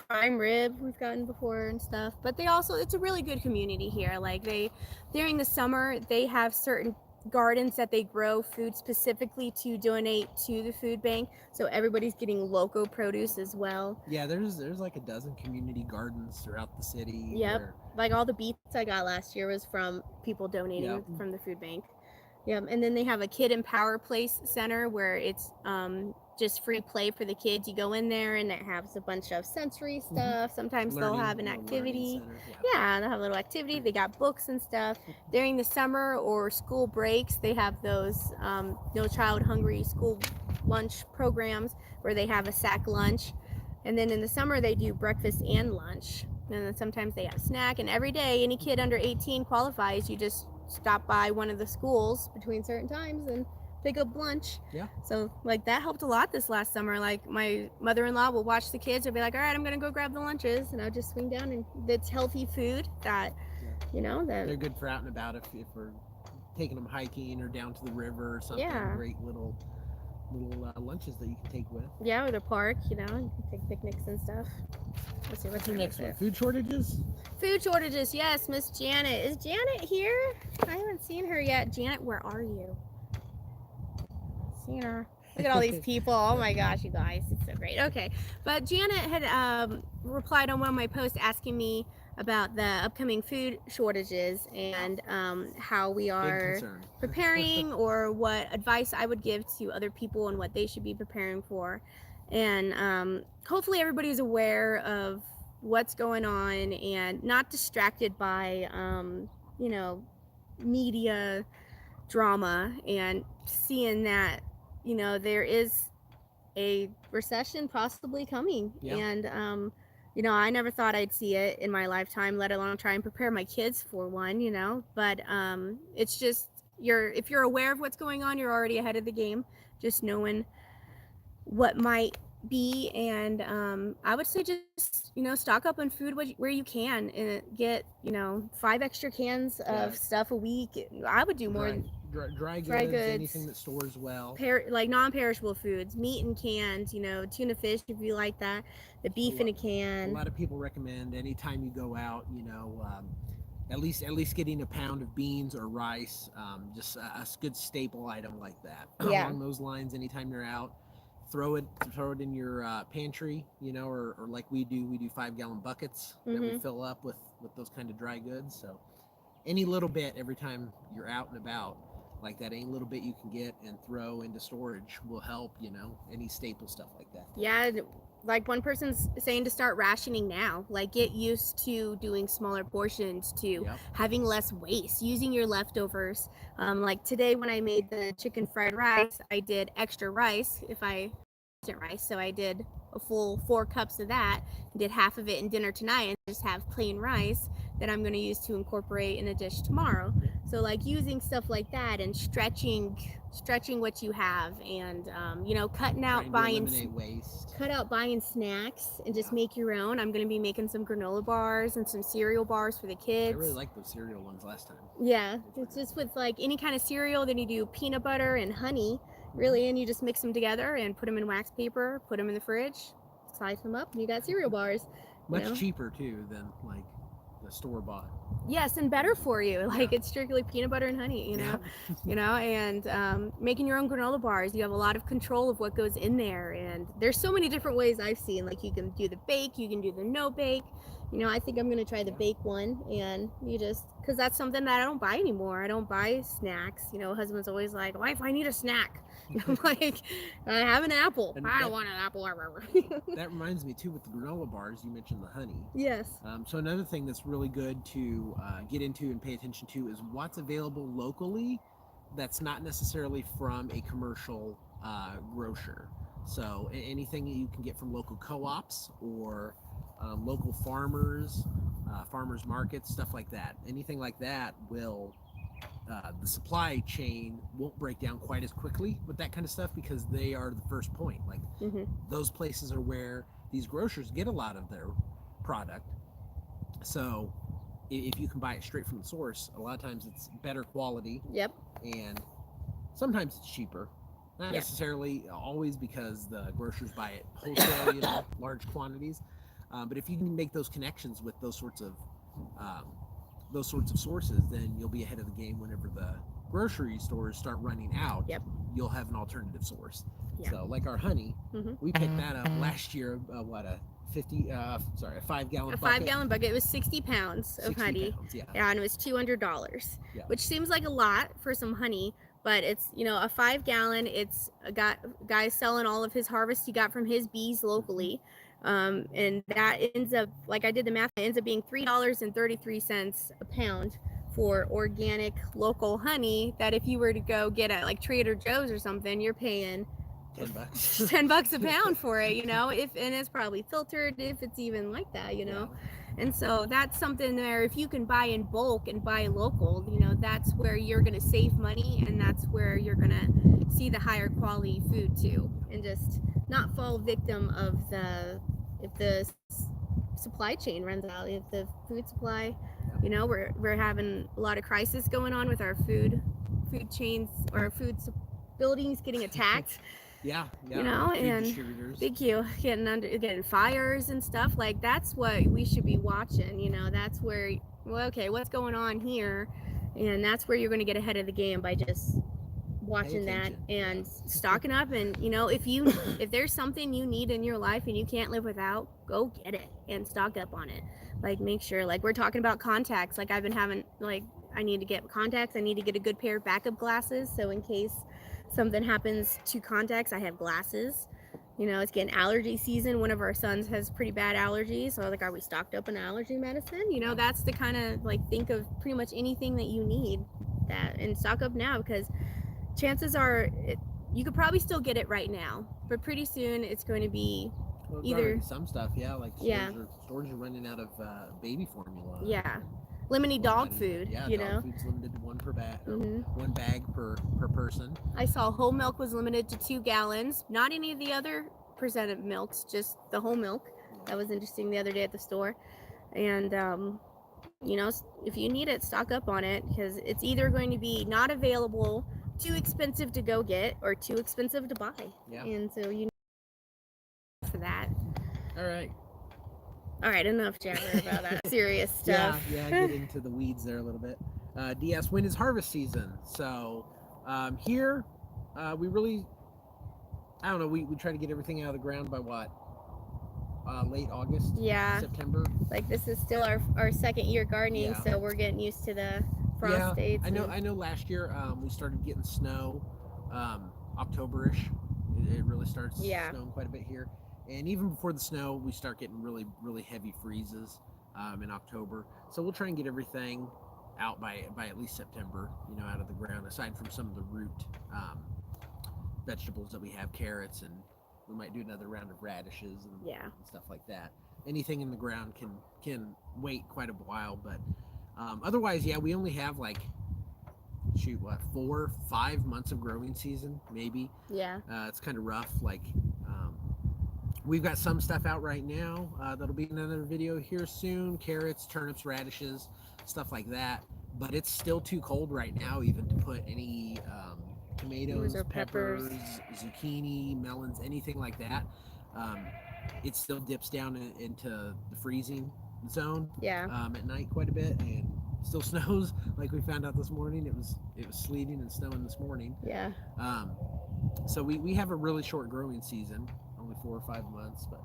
prime rib we've gotten before and stuff. But it's a really good community here. Like during the summer, they have certain gardens that they grow food specifically to donate to the food bank, so everybody's getting local produce as well. Yeah, there's like a dozen community gardens throughout the city. Yep. Like all the beets I got last year was from people donating from the food bank. Yep. And then they have a Kid Empower Place center where it's just free play for the kids. You go in there and it has a bunch of sensory stuff. Sometimes they'll have an activity. Yeah, they'll have a little activity. They got books and stuff. During the summer or school breaks, they have those No Child Hungry school lunch programs where they have a sack lunch. And then in the summer, they do breakfast and lunch. And then sometimes they have a snack. And every day, any kid under 18 qualifies. You just stop by one of the schools between certain times and pick up lunch. Yeah. So like that helped a lot this last summer. Like my mother-in-law will watch the kids and be like, all right, I'm gonna go grab the lunches, and I'll just swing down, and it's healthy food that that they're good for out and about if we're taking them hiking or down to the river or something. Great little lunches that you can take with. Yeah, or the park, you can take picnics and stuff. Let's see what's the next one. Food shortages? Food shortages, yes. Miss Janet. Is Janet here? I haven't seen her yet. Janet, where are you? Seen her. Look at all these people. Oh my gosh, you guys. It's so great. Okay. But Janet had replied on one of my posts asking me about the upcoming food shortages and how we are preparing or what advice I would give to other people and what they should be preparing for. And hopefully everybody's aware of what's going on and not distracted by, media drama and seeing that, there is a recession possibly coming. And, I never thought I'd see it in my lifetime, let alone try and prepare my kids for one, but it's just, if you're aware of what's going on, you're already ahead of the game, just knowing what might be. And I would say just, stock up on food where you can and get, 5 extra cans of stuff a week. I would do more. Dry goods, anything that stores well. Like non-perishable foods, meat in cans, tuna fish if you like that, the beef in a can. A lot of people recommend anytime you go out, at least getting a pound of beans or rice, just a good staple item like that. Along those lines, anytime you're out, throw it in your pantry, or like we do 5-gallon buckets that we fill up with those kind of dry goods. So any little bit every time you're out and about like that, any little bit you can get and throw into storage will help, any staple stuff like that. Yeah, like one person's saying to start rationing now, like get used to doing smaller portions, to having less waste, using your leftovers. Like today when I made the chicken fried rice, I did extra rice rice, so I did a full 4 cups of that, did half of it in dinner tonight, and just have plain rice that I'm going to use to incorporate in a dish tomorrow. So like using stuff like that and stretching what you have, and cutting out buying waste. Cut out buying snacks and just make your own. I'm going to be making some granola bars and some cereal bars for the kids. I really liked those cereal ones last time. Yeah, it's just with like any kind of cereal. Then you do peanut butter and honey, really, and you just mix them together and put them in wax paper, put them in the fridge, slice them up, and you got cereal bars. Much cheaper too than like the store bought. Yes, and better for you. Like it's strictly peanut butter and honey, and making your own granola bars. You have a lot of control of what goes in there, and there's so many different ways I've seen. Like you can do the bake, you can do the no bake. I think I'm gonna try the bake one, and because that's something that I don't buy anymore. I don't buy snacks. Husband's always like, "Wife, I need a snack." I'm like, "I have an apple. I don't want an apple." That reminds me too, with the granola bars, you mentioned the honey. Yes. So another thing that's really good to get into and pay attention to is what's available locally that's not necessarily from a commercial grocer. So anything that you can get from local co-ops or local farmers, farmers markets, stuff like that. Anything like that will, the supply chain won't break down quite as quickly with that kind of stuff, because they are the first point. Like those places are where these grocers get a lot of their product. So if you can buy it straight from the source, a lot of times it's better quality. Yep. And sometimes it's cheaper. Not necessarily always, because the grocers buy it wholesale, large quantities. But if you can make those connections with those sorts of sources, then you'll be ahead of the game whenever the grocery stores start running out. Yep. You'll have an alternative source. Yeah. So like our honey, we picked that up last year. A 5-gallon bucket. A 5-gallon bucket. It was 60 pounds of 60 honey. pounds, and it was $200, which seems like a lot for some honey. But it's, a 5-gallon. It's a guy selling all of his harvest he got from his bees locally. And that ends up, like I did the math, it ends up being $3.33 a pound for organic local honey, that if you were to go get at like Trader Joe's or something, you're paying $10. $10 a pound for it, and it's probably filtered, if it's even like that, And so that's something where if you can buy in bulk and buy local, that's where you're going to save money, and that's where you're going to see the higher quality food too, and just not fall victim of if the supply chain runs out, if the food supply, we're having a lot of crisis going on with our food chains, or food buildings getting attacked. And getting fires and stuff. Like that's what we should be watching. That's where, what's going on here, and that's where you're going to get ahead of the game by just watching that and stocking up. And if there's something you need in your life and you can't live without, go get it and stock up on it. Like make sure, like we're talking about contacts, like I've been having, like I need to get contacts, I need to get a good pair of backup glasses, so in case something happens to contacts, I have glasses. It's getting allergy season. One of our sons has pretty bad allergies, so like, are we stocked up on allergy medicine? That's the kind of, like, think of pretty much anything that you need that and stock up now, because chances are you could probably still get it right now, but pretty soon it's going to be either some stuff, stores are running out of baby formula. Limited dog food. Dog food's limited to one per bag, one bag per person. I saw whole milk was limited to 2 gallons. Not any of the other presented milks, just the whole milk. That was interesting the other day at the store. And if you need it, stock up on it, because it's either going to be not available, too expensive to go get, or too expensive to buy. And so you need for that. All right, enough chatter about that serious stuff. Get into the weeds there a little bit. DS, when is harvest season? So here we really I don't know. We try to get everything out of the ground by what? Late August, Yeah, September. like this is still our second year gardening, Yeah. so we're getting used to the frost Yeah, dates. I know. Last year, we started getting snow, Octoberish. It really starts Yeah, snowing quite a bit here, and even before the snow, we start getting really heavy freezes in October. So we'll try and get everything out by at least September. You know, out of the ground. Aside from some of the root um, vegetables that we have, carrots, and we might do another round of radishes yeah, and stuff like that. Anything in the ground can wait quite a while, but otherwise, yeah, we only have like shoot what 4 5 months of growing season maybe. yeah. It's kind of rough. Like um, we've got some stuff out right now that'll be in another video here soon: carrots, turnips, radishes, stuff like that. But it's still too cold right now even to put any Those tomatoes, are peppers. peppers, zucchini, melons, anything like that. um, it still dips down into the freezing zone Yeah, at night quite a bit, and still snows. Like we found out this morning, it was sleeting and snowing this morning. yeah. Um, so we have a really short growing season, only 4 or 5 months, but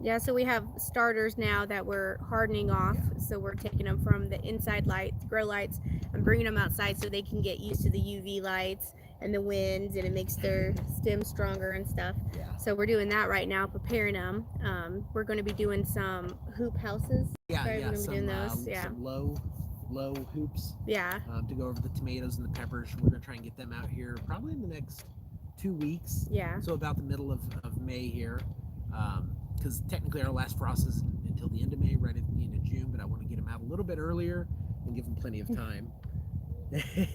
Yeah, so we have starters now that we're hardening off. yeah. So we're taking them from the inside lights, grow lights, and bringing them outside so they can get used to the UV lights and the winds, and it makes their stems stronger and stuff. Yeah. So we're doing that right now, preparing them. We're going to be doing some hoop houses. Yeah, Right, we're yeah, going to be doing those. Yeah, some low hoops yeah, to go over the tomatoes and the peppers. We're gonna try and get them out here probably in the next 2 weeks. yeah. So about the middle of May here, because technically our last frost is until the end of May, right at the end of June. But I want to get them out a little bit earlier and give them plenty of time.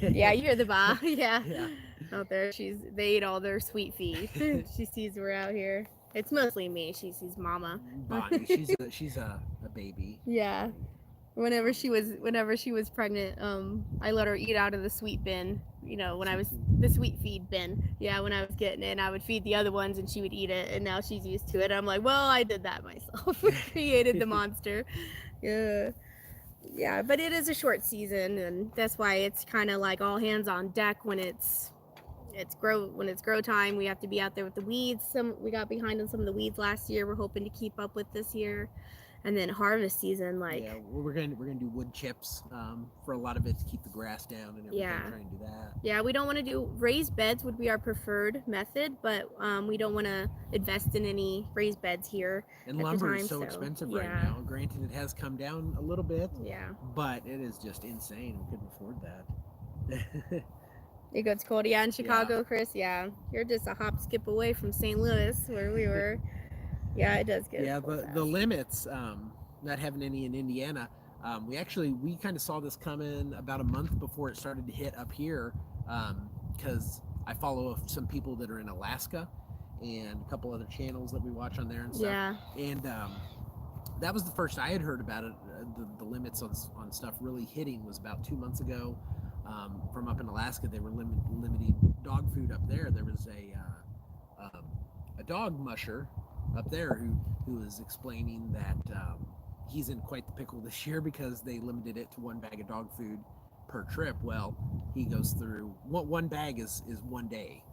Yeah, you hear the ba. Yeah. Yeah. Out there, they ate all their sweet feed. She sees we're out here. It's mostly me. She sees mama. Bonnie, she's a baby. Yeah. Bonnie. Whenever she was pregnant, I let her eat out of the sweet bin. You know, when I was Sweet the sweet feed bin. Yeah, when I was getting it, and I would feed the other ones, and she would eat it. And now she's used to it. I'm like, well, I did that myself. Created the monster. Yeah, yeah. But it is a short season, and that's why it's kind of like all hands on deck when it's grow time. We have to be out there with the weeds. We got behind on some of the weeds last year. We're hoping to keep up with this year. And then harvest season, like yeah, we're gonna do wood chips for a lot of it to keep the grass down and everything. Yeah. Trying to do that. yeah, we don't want to do raised beds would be our preferred method, but we don't want to invest in any raised beds here. And at the lumber time, is so so, expensive right yeah. now. Granted, it has come down a little bit, Yeah, but it is just insane. We couldn't afford that. it gets cold. Yeah, in Chicago, Chris. Yeah, you're just a hop skip away from St. Louis where we were. Yeah, it does get Yeah, cold the fast. limits, not having any in Indiana. We kind of saw this coming about a month before it started to hit up here, because I follow some people that are in Alaska and a couple other channels that we watch on there and stuff. Yeah, And that was the first I had heard about it. The limits on stuff really hitting was about 2 months ago. From up in Alaska, they were limiting dog food up there. There was a dog musher up there who was explaining that he's in quite the pickle this year because they limited it to one bag of dog food per trip. Well, he goes through one bag is 1 day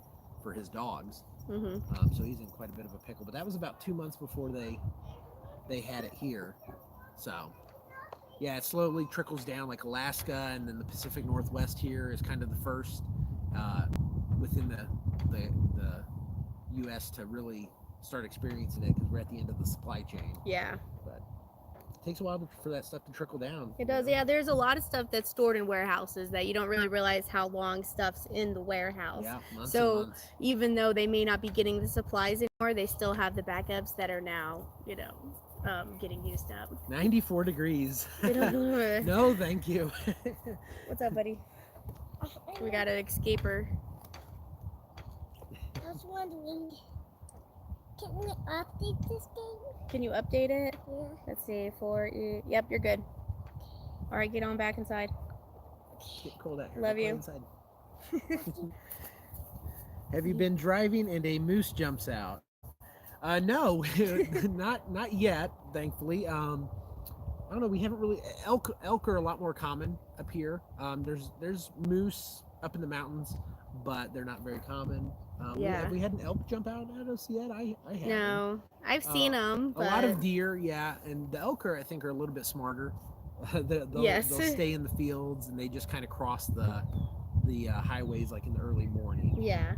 for his dogs. So he's in quite a bit of a pickle. But that was about 2 months before they had it here. So yeah, it slowly trickles down, like Alaska, and then the Pacific Northwest here is kind of the first within the U.S. to really start experiencing it because we're at the end of the supply chain. yeah. But it takes a while for that stuff to trickle down. It does, yeah. There's a lot of stuff that's stored in warehouses that you don't really realize how long stuff's in the warehouse. Yeah, months So and months. even though they may not be getting the supplies anymore, they still have the backups that are now, getting used up. 94 degrees. They don't know. No, thank you. What's up, buddy? We got an escaper. I was wondering, can we update this game? Can you update it? Yeah. Let's see. Yep, you're good. All right, get on back inside. Get cold out here. Love Go you. inside. Have you been driving and a moose jumps out? No, not yet. Thankfully, I don't know. We haven't really elk are a lot more common up here. There's moose up in the mountains, but they're not very common. Yeah. Have we had an elk jump out at us yet? I haven't. No, I've seen them, A lot of deer, yeah, and the elk I think are a little bit smarter. Yes. They'll stay in the fields and they just kind of cross the highways like in the early morning. Yeah.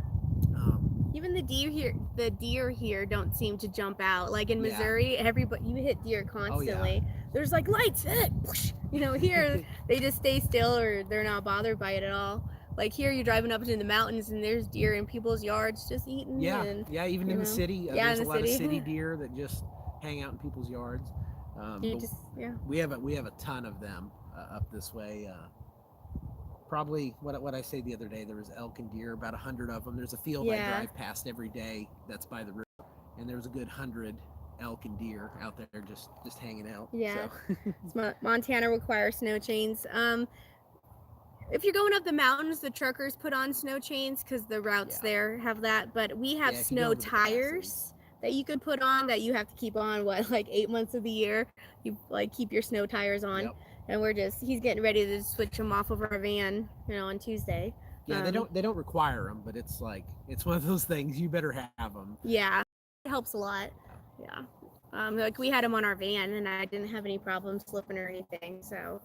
Um, Even the deer here don't seem to jump out. Like in Missouri, everybody you hit deer constantly. There's like lights, whoosh. Here they just stay still or they're not bothered by it at all. Like here, you're driving up into the mountains and there's deer in people's yards just eating. Yeah, and, even in the city, there's in a the lot city. of city deer that just hang out in people's yards. We have a ton of them up this way. Probably what I say the other day, there was elk and deer, about 100 of them. There's a field I drive past every day that's by the river, and there was a good 100 elk and deer out there just hanging out. Yeah. So. Montana requires snow chains. If you're going up the mountains, the truckers put on snow chains because the routes there have that. But we have snow tires that you can put on that you have to keep on like 8 months of the year. You like keep your snow tires on, and he's getting ready to switch them off of our van, on Tuesday. Yeah, they don't require them, but it's one of those things you better have them. Yeah, it helps a lot. Yeah, like we had them on our van, and I didn't have any problems slipping or anything. So.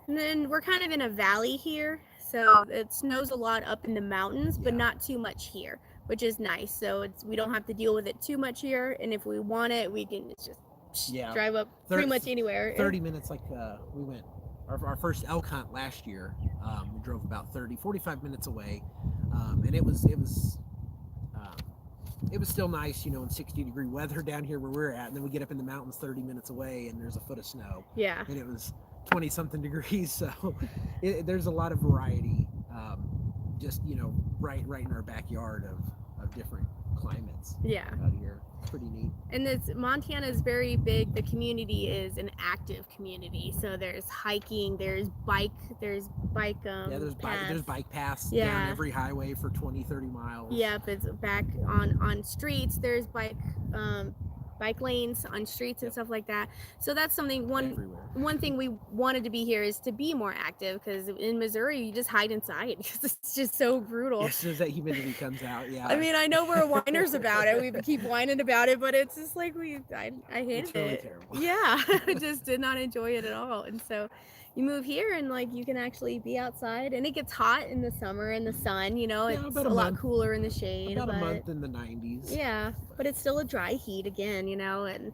And then we're kind of in a valley here, so it snows a lot up in the mountains, but not too much here, which is nice. So we don't have to deal with it too much here, and if we want it, we can just drive up pretty much anywhere. 30 minutes, like we went our first elk hunt last year. We drove about 45 minutes away, and it was still nice, in 60-degree weather down here where we're at, and then we get up in the mountains 30 minutes away, and there's a foot of snow. Yeah. And it was 20-something degrees, so there's a lot of variety, just right in our backyard of different climates. Yeah. Out here, it's pretty neat. And Montana is very big. The community is an active community, so there's hiking, there's bike there's bike paths down every highway for 20-30 miles. Yep, it's back on streets. There's bike lanes on streets and stuff like that. So that's something one thing we wanted to be here is to be more active, because in Missouri you just hide inside because it's just so brutal. As soon as that humidity comes out, I mean, I know we're whiners about it. We keep whining about it, but it's just like I hated it. Terrible. Yeah, I just did not enjoy it at all. And so you move here and like you can actually be outside, and it gets hot in the summer in the sun, it's a lot cooler in the shade. About a month in the 90s. Yeah, but it's still a dry heat again, and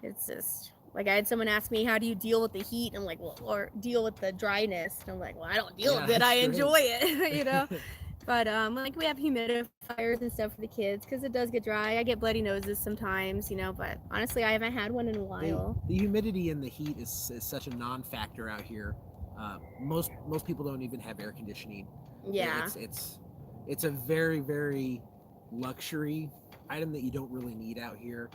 it's just like I had someone ask me, how do you deal with the heat? I'm like, well, or deal with the dryness. And I'm like, well, I don't deal with it. I enjoy it, But like we have humidifiers and stuff for the kids because it does get dry. I get bloody noses sometimes, but honestly, I haven't had one in a while. The humidity and the heat is such a non-factor out here. Most people don't even have air conditioning. Yeah, it's a very, very luxury item that you don't really need out here,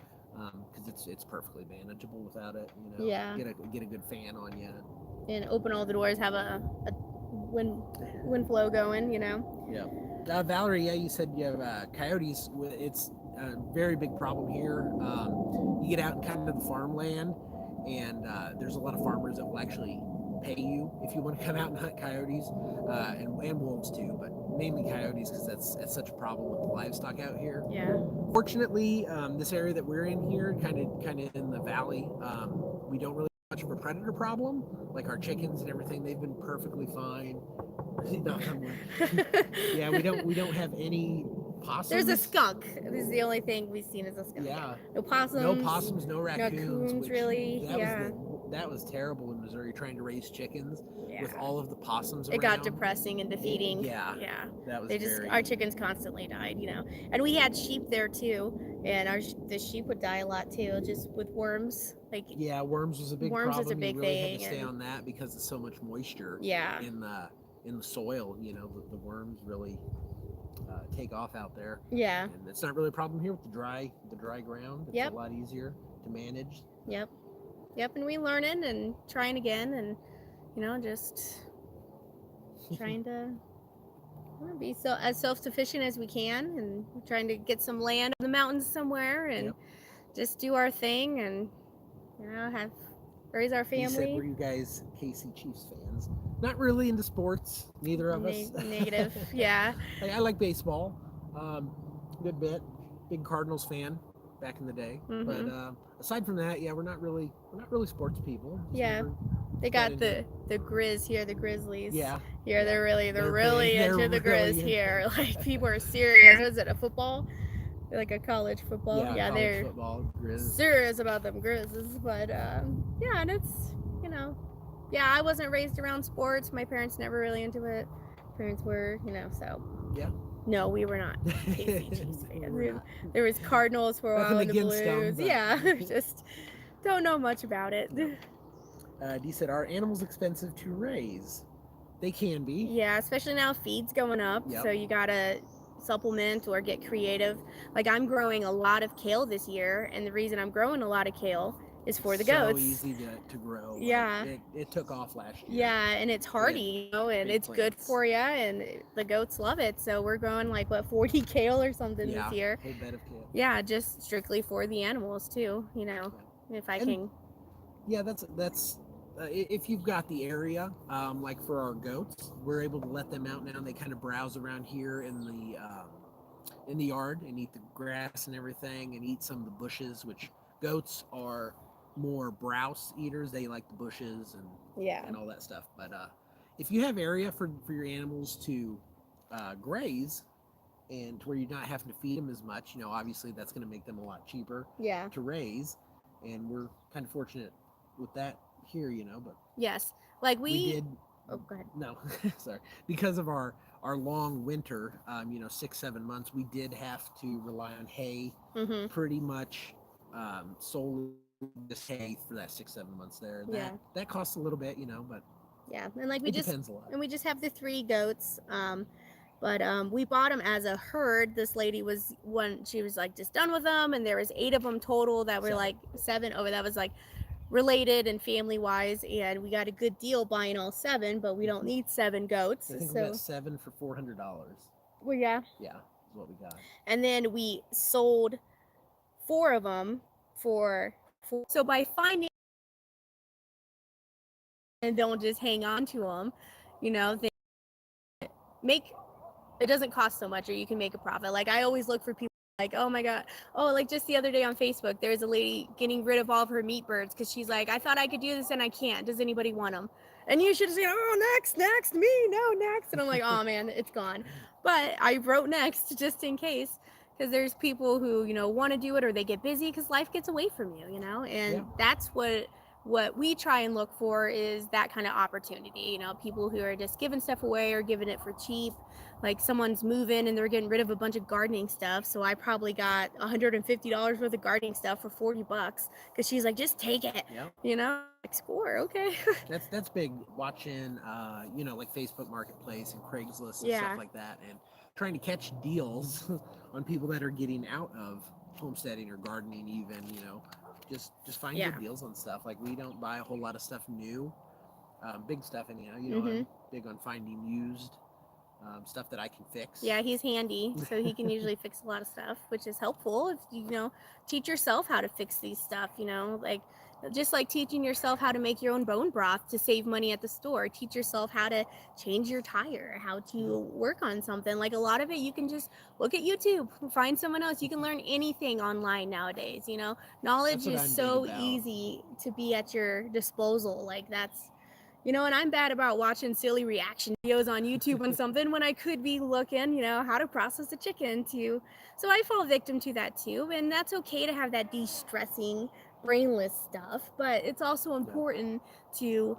because it's perfectly manageable without it. Yeah. Get a good fan on you. And open all the doors, have a wind flow going, Yeah. Valerie, you said you have coyotes. It's a very big problem here. You get out kind of the farmland, and there's a lot of farmers that will actually pay you if you want to come out and hunt coyotes, and wolves too, but mainly coyotes because that's such a problem with the livestock out here. Yeah. Fortunately, this area that we're in here, kind of in the valley, we don't really have much of a predator problem. Like our chickens and everything, they've been perfectly fine. Yeah, we don't have any possums. There's a skunk. This is the only thing we've seen is a skunk. Yeah. No possums. No raccoons. Really. That was terrible in Missouri, trying to raise chickens with all of the possums around. It got depressing and defeating. Yeah. That was our chickens constantly died, And we had sheep there too, and the sheep would die a lot too, just with worms. Worms was a big problem. Worms is a big really thing. Had to stay on that because there's so much moisture. In the soil, the worms really take off out there. Yeah. And it's not really a problem here with the dry ground. It's a lot easier to manage. Yep. And we learning and trying again, and just trying to be as self-sufficient as we can, and trying to get some land in the mountains somewhere, and just do our thing, and raise our family. You said, were you guys KC Chiefs fans? Not really into sports, neither of us. Negative. Yeah. I like baseball, good bit. Big Cardinals fan back in the day. But aside from that, yeah, we're not really sports people. Just Yeah. never They got got into the Grizz here, the Grizzlies. Yeah. Here they're really They're really big. They're into the really Grizz into here. it. Like people are serious. Is it a football? Like a college football? Yeah, Yeah, college they're football, Grizz. serious about them Grizzlies. But yeah, and it's yeah, I wasn't raised around sports. My parents never really into it. Parents were, so. Yeah. No, we were not KC Chiefs We're fans. not. There was Cardinals for a while Nothing and the against them, Blues. but- Yeah, just don't know much about it. Dee said, "Are animals expensive to raise?" They can be. Yeah, especially now feed's going up, Yep. so you gotta supplement or get creative. Like I'm growing a lot of kale this year, and the reason I'm growing a lot of kale is for the goats. So easy to grow. Yeah. Like, it took off last year. Yeah, and it's hardy, and big it's good plants. for you, and the goats love it. So we're growing like 40 kale or something Yeah, this year. whole bed of kale. Yeah, just strictly for the animals too. If I And- can. Yeah, that's if you've got the area, like for our goats, we're able to let them out now. They kind of browse around here in the yard and eat the grass and everything, and eat some of the bushes. Which goats are more browse eaters. They like the bushes Yeah. and all that stuff. But if you have area for your animals to graze, and to where you're not having to feed them as much, obviously that's going to make them a lot cheaper Yeah. to raise, and we're kind of fortunate with that here, but Yes. Like we did. Oh, go ahead. No, sorry. Because of our long winter, 6-7 months, we did have to rely on hay, Mhm. pretty much solely just hay for that 6-7 months there. And Yeah. that costs a little bit, but Yeah, and like it depends a lot. we just have the 3 goats. But we bought them as a herd. This lady she was like just done with them, and there was 8 of them total that were 7. like 7. Oh, that was like related and family wise, and we got a good deal buying all 7, but we don't need 7 goats. I think we got 7 for $400. Well, yeah. Yeah, is what we got. And then we sold 4 of them for so by finding and don't just hang on to them, they make it doesn't cost so much, or you can make a profit. Like I always look for people like, oh my god, like just the other day on Facebook, there's a lady getting rid of all of her meat birds because she's like, I thought I could do this and I can't. Does anybody want them? And you should say, oh, next, me, no, next. And I'm like, oh man, it's gone. But I wrote next just in case, because there's people who want to do it, or they get busy because life gets away from you, and that's what we try and look for, is that kind of opportunity. People who are just giving stuff away or giving it for cheap. Like someone's moving and they're getting rid of a bunch of gardening stuff, so I probably got $150 worth of gardening stuff for $40 because she's like, just take it. Yep. Like score, okay. That's big. Watching like Facebook Marketplace and Craigslist and Yeah. stuff like that, and trying to catch deals on people that are getting out of homesteading or gardening, even just find good deals on stuff. Like we don't buy a whole lot of stuff new, big stuff anyhow. I'm big on finding used stuff that I can fix. Yeah, he's handy, so he can usually fix a lot of stuff, which is helpful if you teach yourself how to fix these stuff. Like just like teaching yourself how to make your own bone broth to save money at the store. Teach yourself how to change your tire, how to work on something. Like a lot of it, you can just look at YouTube, find someone else. You can learn anything online nowadays. Knowledge is so easy to be at your disposal. Like that's. And I'm bad about watching silly reaction videos on YouTube on something when I could be looking, how to process a chicken too. So I fall victim to that too. And that's okay to have that de-stressing, brainless stuff. But it's also important to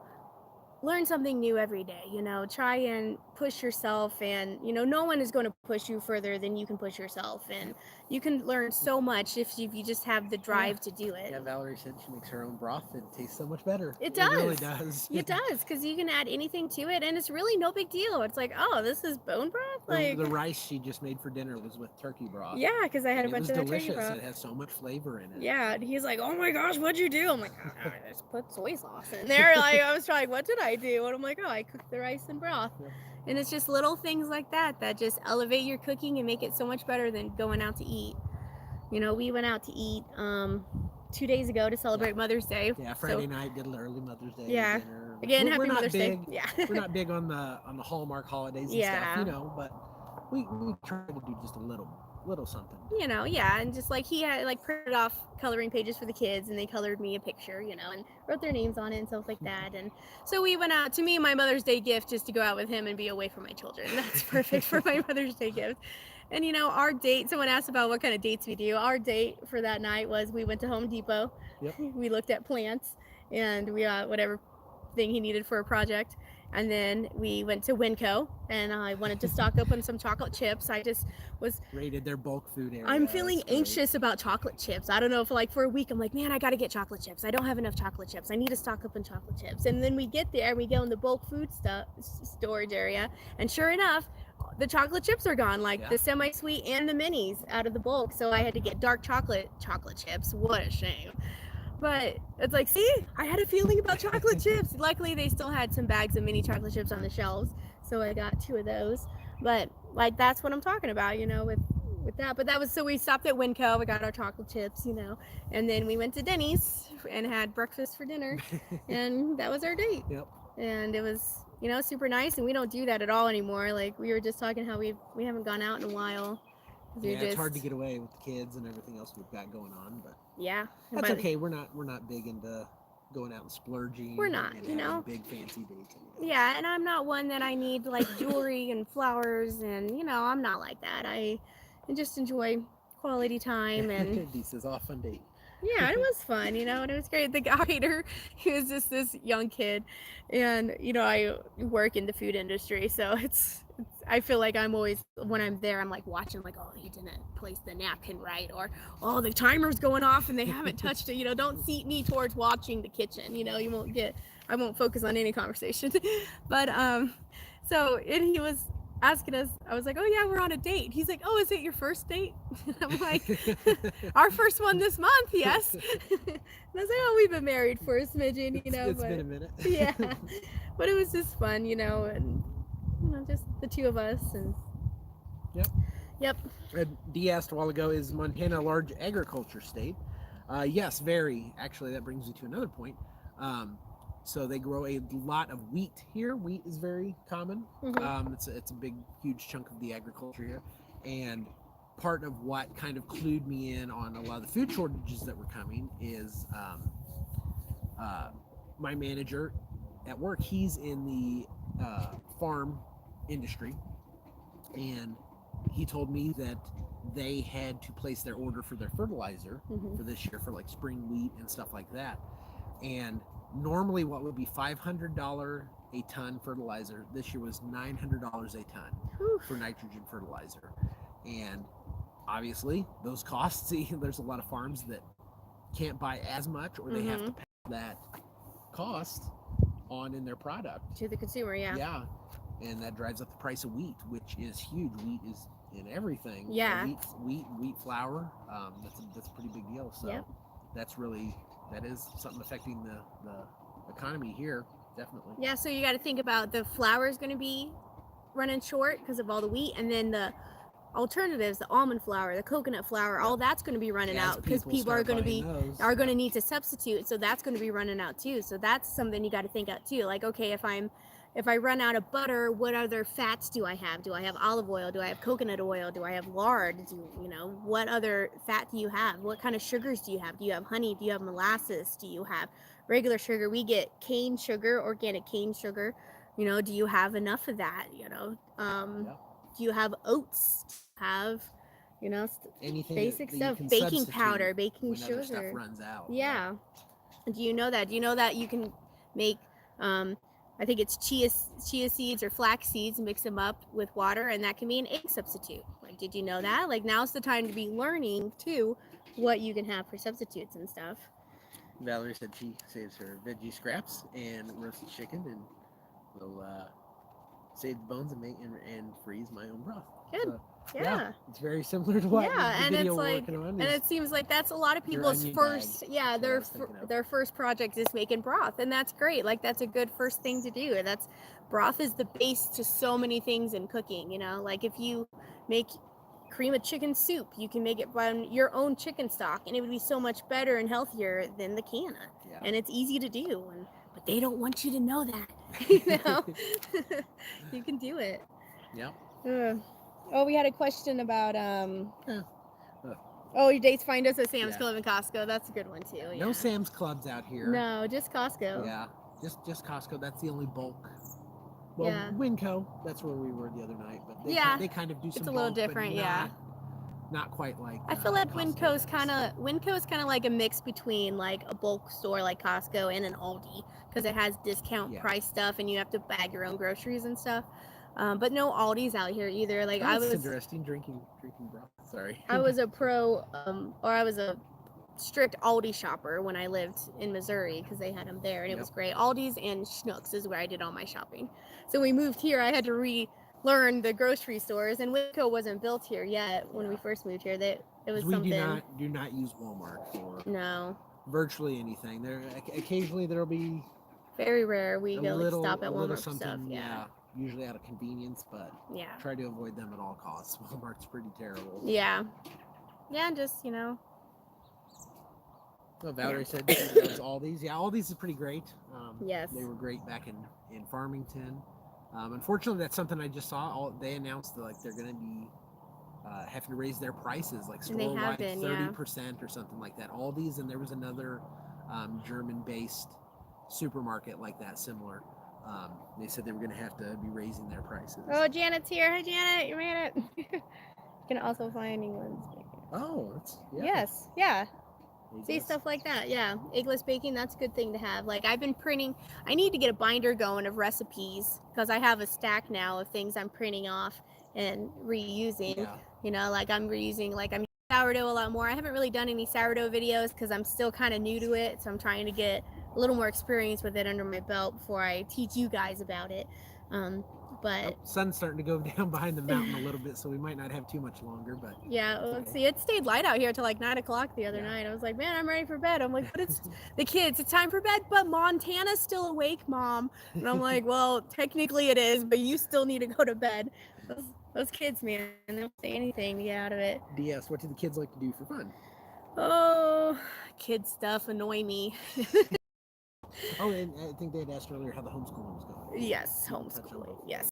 learn something new every day, try and push yourself, and no one is going to push you further than you can push yourself, and you can learn so much if you just have the drive to do it. Yeah, Valerie said she makes her own broth and it tastes so much better. It does. It really does. It does, because you can add anything to it, and it's really no big deal. It's like, oh, this is bone broth? Like the rice she just made for dinner was with turkey broth. Yeah, because I had a bunch of that turkey delicious. broth. It has so much flavor in it. Yeah, and he's like, oh my gosh, what'd you do? I'm like, oh, I just put soy sauce in there. Like, I was trying, what did I do? And I'm like, oh, I cooked the rice and broth. Yeah. And it's just little things like that just elevate your cooking and make it so much better than going out to eat. We went out to eat 2 days ago to celebrate Mother's Day. Yeah, Friday night did an early Mother's Day Yeah. dinner. Again, We're happy not Mother's Day. big. Yeah. We're not big on the Hallmark holidays and Yeah. stuff, you know, but we try to do just a little something. You know, yeah, and just like he had like printed off coloring pages for the kids, and they colored me a picture, you know, and wrote their names on it and stuff like that. And so we went out. To me, my Mother's Day gift is to go out with him and be away from my children. That's perfect for my Mother's Day gift. And you know, our date. Someone asked about what kind of dates we do. Our date for that night was we went to Home Depot. Yep. We looked at plants, and we got whatever thing he needed for a project. And then we went to Winco, and I wanted to stock up on some chocolate chips. I just was Raided their bulk food area. I'm feeling That's great. anxious about chocolate chips. I don't know if like for a week I'm like, man, I gotta get chocolate chips. I don't have enough chocolate chips. I need to stock up on chocolate chips. And then we get there, we go in the bulk food storage area, and sure enough, the chocolate chips are gone, like the semi-sweet and the minis out of the bulk. So I had to get dark chocolate chips. What a shame. But it's like, see, I had a feeling about chocolate chips. Luckily, they still had some bags of mini chocolate chips on the shelves, so I got 2 of those. But like, that's what I'm talking about, you know, with that. But that was, so we stopped at Winco, we got our chocolate chips, you know, and then we went to Denny's and had breakfast for dinner, and that was our date. Yep. And it was, you know, super nice, and we don't do that at all anymore. Like, we were just talking how we haven't gone out in a while. Yeah, it's hard to get away with the kids and everything else we've got going on, but yeah, that's okay. We're not big into going out and splurging. We're not, and you know, big fancy dates. Yeah, and I'm not one that I need like jewelry and flowers, and you know, I'm not like that. I just enjoy quality time. And This is off on date. Yeah, it was fun, you know, and it was great. The guider, he was just this young kid, and you know, I work in the food industry, so it's I feel like I'm always, when I'm there, I'm like watching, like, oh, he didn't place the napkin right, or oh, the timer's going off and they haven't touched it. You know, don't seat me towards watching the kitchen. You know, I won't focus on any conversation. But so, and he was asking us, I was like, oh yeah, we're on a date. He's like, oh, is it your first date? I'm like, our first one this month, yes. And I was like, oh, we've been married for a smidgen, you know. It's been a minute. Yeah, but it was just fun, you know, and you know, just the 2 of us. And yep. Dee asked a while ago, is Montana a large agriculture state? Yes, very. Actually, that brings me to another point. So they grow a lot of wheat here. Wheat is very common. Mm-hmm. It's a big, huge chunk of the agriculture here. And part of what kind of clued me in on a lot of the food shortages that were coming is my manager at work, he's in the farm industry. And he told me that they had to place their order for their fertilizer for this year for like spring wheat and stuff like that. And normally what would be $500 a ton fertilizer this year was $900 a ton for nitrogen fertilizer. And obviously those costs, there's a lot of farms that can't buy as much, or they have to pass that cost on in their product To the consumer, yeah. And that drives up the price of wheat, which is huge. Wheat is in everything. Yeah. Wheat flour. That's a pretty big deal. So that is something affecting the economy here, definitely. Yeah, so you got to think about the flour is going to be running short because of all the wheat, and then the alternatives, the almond flour, the coconut flour, all that's going to be running out because people are going to need to substitute. So that's going to be running out too. So that's something you got to think out too. Like, okay, if I run out of butter, what other fats do I have? Do I have olive oil? Do I have coconut oil? Do I have lard? What other fat do you have? What kind of sugars do you have? Do you have honey? Do you have molasses? Do you have regular sugar? We get cane sugar, organic cane sugar. Do you have enough of that? Do you have oats? Have anything basic that stuff, you can baking substitute powder, baking when other sugar stuff runs out. Yeah. Do you know that you can make I think it's chia seeds or flax seeds, mix them up with water, and that can be an egg substitute. Like, did you know that? Like, now's the time to be learning too what you can have for substitutes and stuff. Valerie said she saves her veggie scraps and roasted chicken, and will save the bones and freeze my own broth. Good. So, yeah, it's very similar to what and the video it's we're like, working on. And it seems like that's a lot of people's first, their first project is making broth, and that's great. Like, that's a good first thing to do. Broth is the base to so many things in cooking. Like if you make cream of chicken soup, you can make it from your own chicken stock, and it would be so much better and healthier than the can. And it's easy to do. But they don't want you to know that. You know, you can do it. Yep. Oh, we had a question about Yeah. Oh, your dates find us at Sam's Yeah. Club and Costco. That's a good one too. No Yeah. Sam's Clubs out here. No, just Costco. Yeah, just Costco. That's the only bulk. Well, Yeah. Winco, that's where we were the other night, but they kind of do some It's a little bulk, but different, yeah. not quite like. I feel like Costco Winco's does. kind of like a mix between like a bulk store like Costco and an Aldi because it has discount Yeah. price stuff and you have to bag your own groceries and stuff. But no Aldi's out here either. Like Oh, I that's was interesting. Drinking broth. Sorry. I was a pro or I was a strict Aldi shopper when I lived in Missouri because they had them there and it was great. Aldi's and Schnucks is where I did all my shopping. So we moved here, I had to relearn the grocery stores, and Winco wasn't built here yet when we first moved here. That it was we something. do not use Walmart for No, virtually anything. There occasionally there'll be very rare we a go little, stop at a little Walmart for stuff. something, Yeah. usually out of convenience, but Yeah. try to avoid them at all costs. Walmart's pretty terrible. Yeah. Yeah, just you know. So Valerie said that was Aldi's. Yeah, Aldi's is pretty great. Yes. They were great back in Farmington. Unfortunately, that's something I just saw. They announced that like they're going to be having to raise their prices, like And they store have wide been, 30% or something like that. Aldi's, and there was another German-based supermarket like that, similar. They said they were going to have to be raising their prices. Oh, Janet's here. Hi, Janet. You made it. You can also find England's baking. Oh, that's Yes. Yeah. See, Eggless. stuff like that. Yeah. Eggless baking, that's a good thing to have. Like, I've been printing, I need to get a binder going of recipes because I have a stack now of things I'm printing off and reusing. Yeah. You know, like I'm reusing, like I'm using sourdough a lot more. I haven't really done any sourdough videos because I'm still kind of new to it. So I'm trying to get a little more experience with it under my belt before I teach you guys about it. But sun's starting to go down behind the mountain a little bit, so we might not have too much longer. But yeah, let's see. It stayed light out here till like 9 o'clock the other night. I was like, man, I'm ready for bed. I'm like, but it's the kids. It's time for bed, but Montana's still awake, Mom. And I'm like, well, technically it is, but you still need to go to bed. Those kids, man, they don't say anything to get out of it. DS, what do the kids like to do for fun? Oh, kid stuff annoy me. Oh, and I think they had asked earlier how the homeschooling was going. Yes, homeschooling. Yes.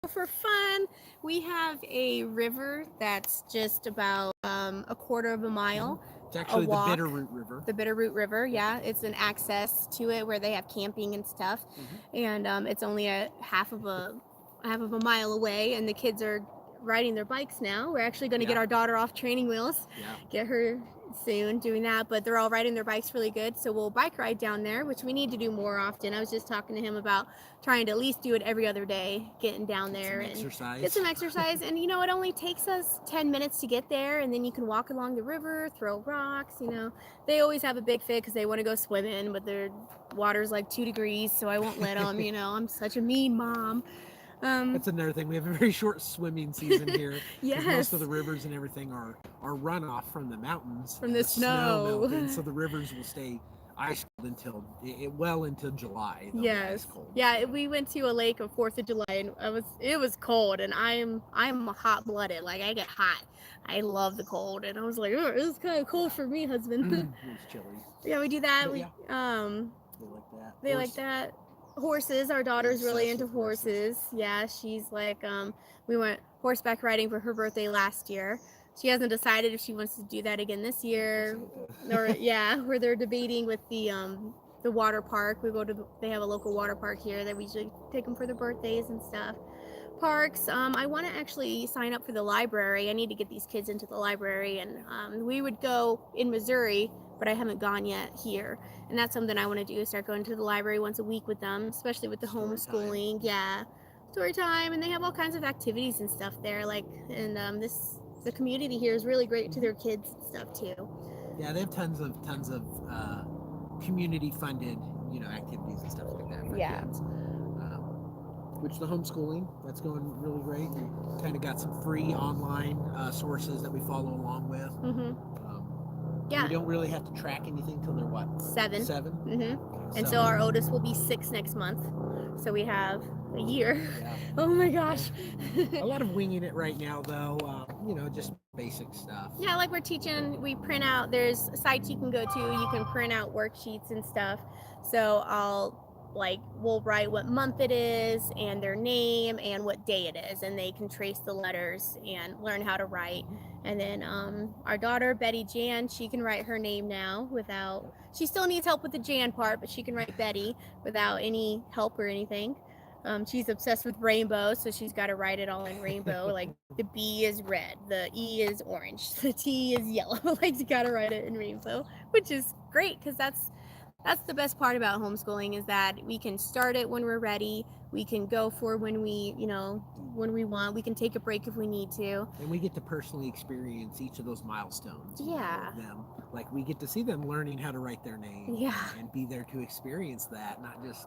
For fun, we have a river that's just about a quarter of a mile. It's actually the walk. Bitterroot River. The Bitterroot River, yeah. It's an access to it where they have camping and stuff. And it's only a half of a mile away, and the kids are riding their bikes now. We're actually going to get our daughter off training wheels. Yeah. Get her soon doing that, but they're all riding their bikes really good, so we'll bike ride down there, which we need to do more often. I was just talking to him about trying to at least do it every other day, getting down there and get some exercise. And you know, it only takes us 10 minutes to get there, and then you can walk along the river, throw rocks. You know, they always have a big fit because they want to go swimming, but their water's like 2 degrees, so I won't let them. You know, I'm such a mean mom. That's another thing. We have a very short swimming season here. Yes. Most of the rivers and everything are runoff from the mountains. From the snow. Melting, so the rivers will stay ice cold until July. Yes. Yeah, we went to a lake on 4th of July, and it was cold, and I'm hot-blooded. Like, I get hot. I love the cold, and I was like, oh, this is kind of cold for me, husband. It was chilly. Yeah, we do that. But They like that. like that. Horses. Our daughter's really into horses. Yeah, she's like, we went horseback riding for her birthday last year. She hasn't decided if she wants to do that again this year, or where they're debating with the water park. They have a local water park here that we usually take them for their birthdays and stuff. Parks. I want to actually sign up for the library. I need to get these kids into the library, and we would go in Missouri, but I haven't gone yet here. And that's something I want to do, is start going to the library once a week with them, especially with the homeschooling. Yeah, story time, and they have all kinds of activities and stuff there. Like, and the community here is really great to their kids and stuff too. Yeah, they have tons of community funded, activities and stuff like that for kids. Which the homeschooling, that's going really great. We kind of got some free online sources that we follow along with. We don't really have to track anything till they're what? 7. 7? Mm-hmm. And so our oldest will be 6 next month. So we have a year. Yeah. Oh my gosh. A lot of winging it right now, though. Just basic stuff. Yeah, like we print out, there's sites you can go to, you can print out worksheets and stuff. So I'll like we'll write what month it is and their name and what day it is, and they can trace the letters and learn how to write. And then our daughter Betty Jan, she can write her name now without, she still needs help with the Jan part, but she can write Betty without any help or anything. She's obsessed with rainbow, so she's got to write it all in rainbow. Like the B is red, the E is orange, the T is yellow. Like you got to write it in rainbow, which is great because that's the best part about homeschooling, is that we can start it when we're ready. We can go for when we, when we want. We can take a break if we need to. And we get to personally experience each of those milestones. Yeah. Of them. Like we get to see them learning how to write their name. Yeah. And be there to experience that, not just,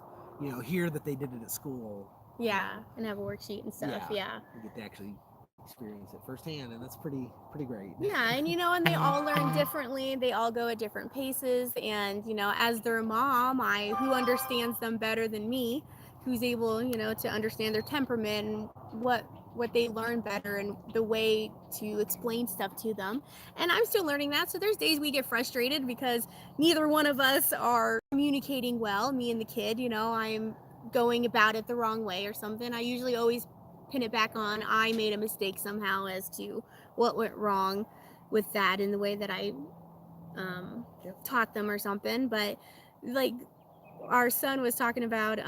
hear that they did it at school. Yeah. And have a worksheet and stuff. Yeah. We get to actually experience it firsthand, and that's pretty great. Yeah, and and they all learn differently. They all go at different paces, and as their mom, who understands them better than me, who's able to understand their temperament and what they learn better and the way to explain stuff to them. And I'm still learning that, so there's days we get frustrated because neither one of us are communicating well, me and the kid. I'm going about it the wrong way or something. I usually always pin it back on I made a mistake somehow as to what went wrong with that in the way that I taught them or something. But like our son was talking about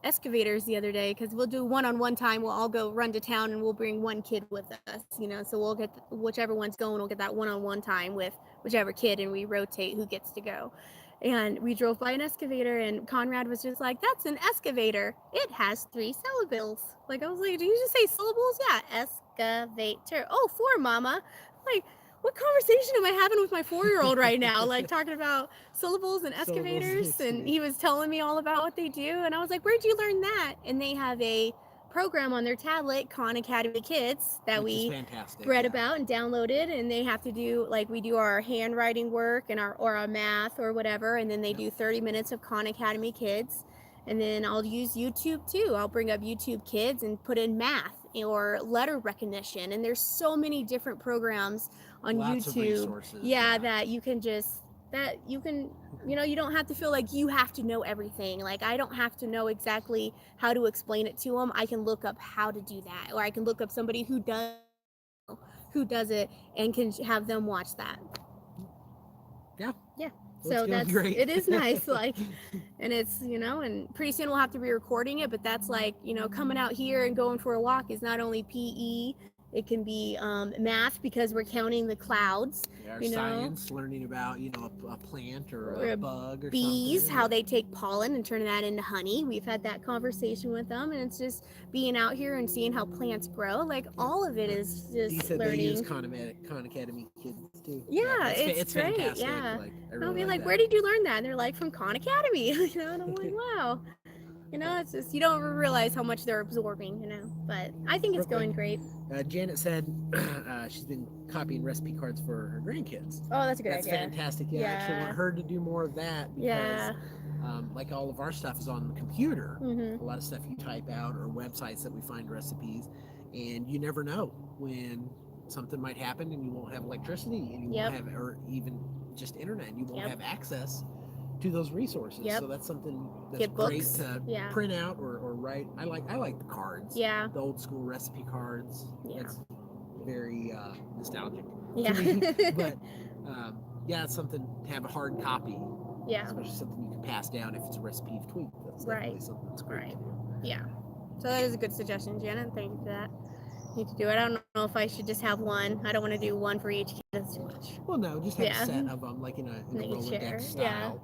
excavators the other day, because we'll do one-on-one time. We'll all go run to town and we'll bring one kid with us, so we'll get whichever one's going, we'll get that one-on-one time with whichever kid, and we rotate who gets to go. And we drove by an excavator, and Conrad was just like, that's an excavator. It has 3 syllables. Like, I was like, did you just say syllables? Yeah, excavator. Oh, 4, mama. Like, what conversation am I having with my 4-year-old right now? Like, talking about syllables and excavators. And he was telling me all about what they do. And I was like, where'd you learn that? And they have a program on their tablet, Khan Academy Kids, that we read about and downloaded, and they have to do, like, we do our handwriting work and our math or whatever, and then they do 30 minutes of Khan Academy Kids. And then I'll use YouTube too. I'll bring up YouTube Kids and put in math or letter recognition, and there's so many different programs on Lots YouTube. Of resources, that you can you don't have to feel like you have to know everything. Like, I don't have to know exactly how to explain it to them. I can look up how to do that, or I can look up somebody who does it and can have them watch that. Yeah. So that's great. It is nice. Like, and it's, and pretty soon we'll have to be recording it, but that's like, coming out here and going for a walk is not only PE, it can be math, because we're counting the clouds. Science, learning about a plant or a bug or bees, something. how they take pollen and turn that into honey. We've had that conversation with them, and it's just being out here and seeing how plants grow. Like, all of it is just You said learning. they use Khan Academy Kids too. Yeah, it's great. fantastic. Yeah, Like, and I'll be like, where did you learn that? And they're like, from Khan Academy. And I'm like, wow. It's just, you don't realize how much they're absorbing, but I think it's going great. Janet said she's been copying recipe cards for her grandkids. Oh, that's a good That's idea. fantastic. Yeah, I actually want her to do more of that, because like all of our stuff is on the computer. Mm-hmm. A lot of stuff you type out, or websites that we find recipes, and you never know when something might happen and you won't have electricity, and you won't have, or even just internet, and you won't have access to those resources. So that's something that's great to print out or write. I like the cards. Yeah. The old school recipe cards. Yeah. It's very nostalgic to me. But it's something to have a hard copy. Yeah. Especially something you can pass down if it's a recipe you've tweaked. That's definitely something that's great to do. Yeah. So that is a good suggestion, Janet. Thank you for that. Need to do it. I don't know if I should just have one. I don't want to do one for each kid. That's too much. Well, no, just have a set of them, like in a Rolodex style.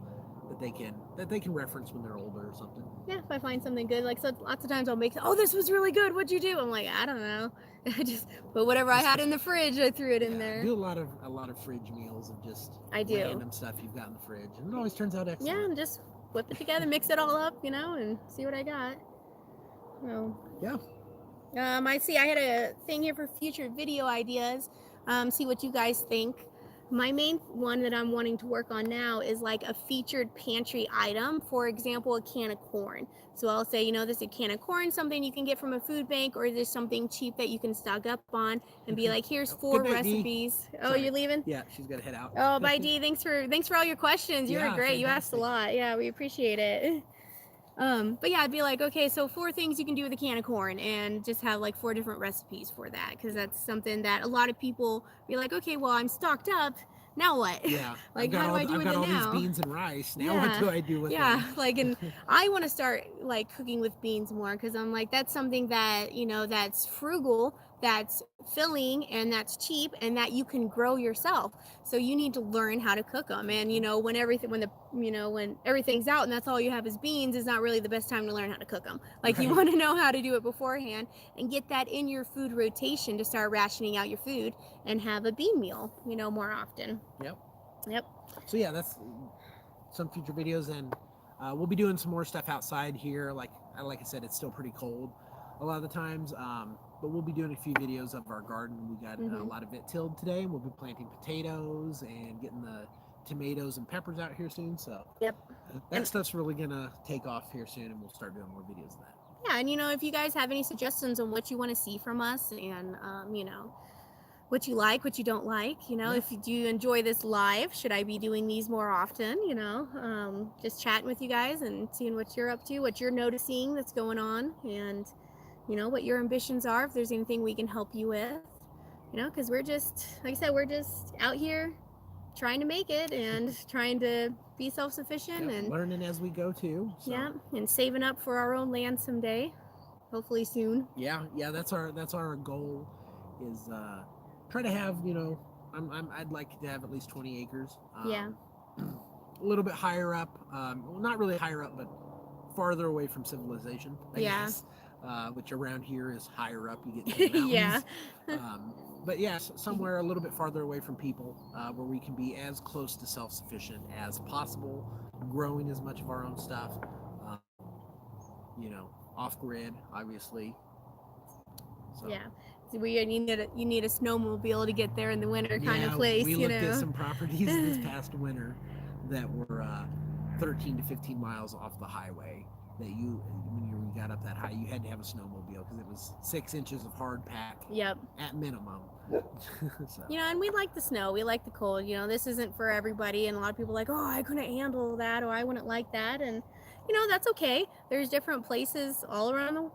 That they can reference when they're older or something. Yeah, if I find something good, like, so lots of times I'll make, oh, this was really good, what'd you do? I'm like, I don't know. I just put whatever I had in the fridge, I threw it in there. I do a lot of fridge meals of just random stuff you've got in the fridge, and it always turns out excellent. Yeah, and just whip it together, mix it all up, and see what I got. I see I had a thing here for future video ideas. See what you guys think. My main one that I'm wanting to work on now is like a featured pantry item. For example, a can of corn. So I'll say, this is a can of corn, something you can get from a food bank, or is this something cheap that you can stock up on, and be like, here's 4 recipes. Oh, you're leaving? Yeah, she's gonna head out. Oh, bye, Dee. Thanks for all your questions. You were great. Fantastic. You asked a lot. Yeah, we appreciate it. But yeah, I'd be like, okay, so 4 things you can do with a can of corn, and just have like 4 different recipes for that, because that's something that a lot of people be like, okay, well, I'm stocked up. Now what? Yeah, Like, how do I do I've with got it all these now? beans and rice. Now what Yeah, do I do with yeah. them? Like, and I want to start like cooking with beans more, because I'm like, that's something that, that's frugal, that's filling, and that's cheap, and that you can grow yourself. So you need to learn how to cook them. And when when everything's out and that's all you have is beans, is not really the best time to learn how to cook them. Like, you Right. want to know how to do it beforehand and get that in your food rotation to start rationing out your food and have a bean meal, more often. Yep. Yep. So yeah, that's some future videos, and we'll be doing some more stuff outside here. Like I said, it's still pretty cold a lot of the times, but we'll be doing a few videos of our garden. We got a lot of it tilled today, and we'll be planting potatoes and getting the tomatoes and peppers out here soon. So Yep. that stuff's really gonna take off here soon, and we'll start doing more videos of that. Yeah, and if you guys have any suggestions on what you want to see from us, and what you like, what you don't like, if you do enjoy this live, should I be doing these more often? Just chatting with you guys and seeing what you're up to, what you're noticing that's going on, and what your ambitions are, if there's anything we can help you with, because we're just, like I said, we're just out here trying to make it and trying to be self-sufficient, and learning as we go too. So. yeah, and saving up for our own land someday, hopefully soon. Yeah, that's our goal, is try to have, I'd like to have at least 20 acres. Yeah. A little bit higher up, well, not really higher up, but farther away from civilization, I guess. Which around here is higher up. You get to the mountains. Yeah. But yes, somewhere a little bit farther away from people, where we can be as close to self-sufficient as possible, growing as much of our own stuff. Off-grid, obviously. So. Yeah. So you need a snowmobile to get there in the winter kind of place. We looked at some properties this past winter that were 13 to 15 miles off the highway. That when you got up that high, you had to have a snowmobile, because it was 6 inches of hard pack. Yep. At minimum. So. And we like the snow. We like the cold. This isn't for everybody, and a lot of people are like, oh, I couldn't handle that, or I wouldn't like that, and that's okay. There's different places all around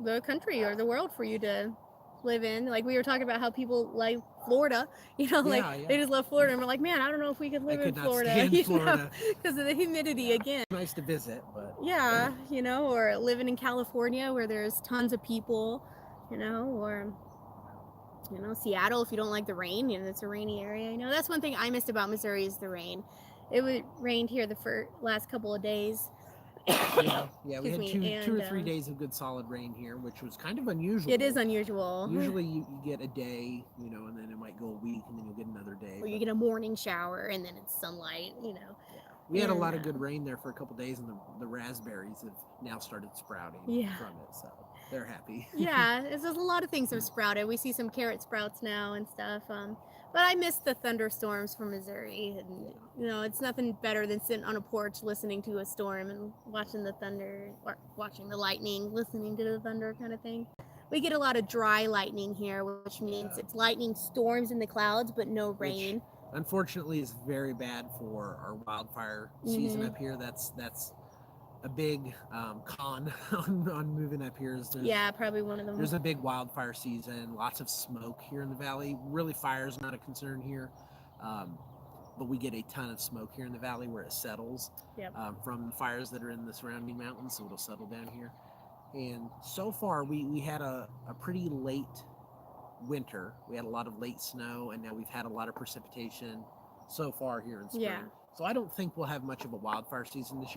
the country or the world for you to live in. Like, we were talking about how people like Florida, they just love Florida, and we're like, man, I don't know if we could live in Florida, because of the humidity again. It's nice to visit, but yeah, or living in California where there's tons of people, or Seattle, if you don't like the rain, it's a rainy area. That's one thing I missed about Missouri, is the rain. It rained here the last couple of days. Yeah, we had two or 3 days of good solid rain here, which was kind of unusual. It is unusual. Usually you get a day, and then it might go a week, and then you'll get another day. Or you get a morning shower, and then it's sunlight, Yeah. We had a lot of good rain there for a couple days, and the raspberries have now started sprouting from it, so they're happy. Yeah, there's a lot of things have sprouted. We see some carrot sprouts now and stuff. But I miss the thunderstorms from Missouri, and it's nothing better than sitting on a porch listening to a storm and watching the thunder, or watching the lightning, listening to the thunder kind of thing. We get a lot of dry lightning here, which means it's lightning storms in the clouds, but no rain. Which, unfortunately, is very bad for our wildfire season up here. That's a big con on moving up here. Probably one of them. There's a big wildfire season, lots of smoke here in the valley. Really, fire's not a concern here, but we get a ton of smoke here in the valley where it settles from the fires that are in the surrounding mountains, so it'll settle down here. And so far, we had a pretty late winter. We had a lot of late snow, and now we've had a lot of precipitation so far here in spring. So I don't think we'll have much of a wildfire season this year.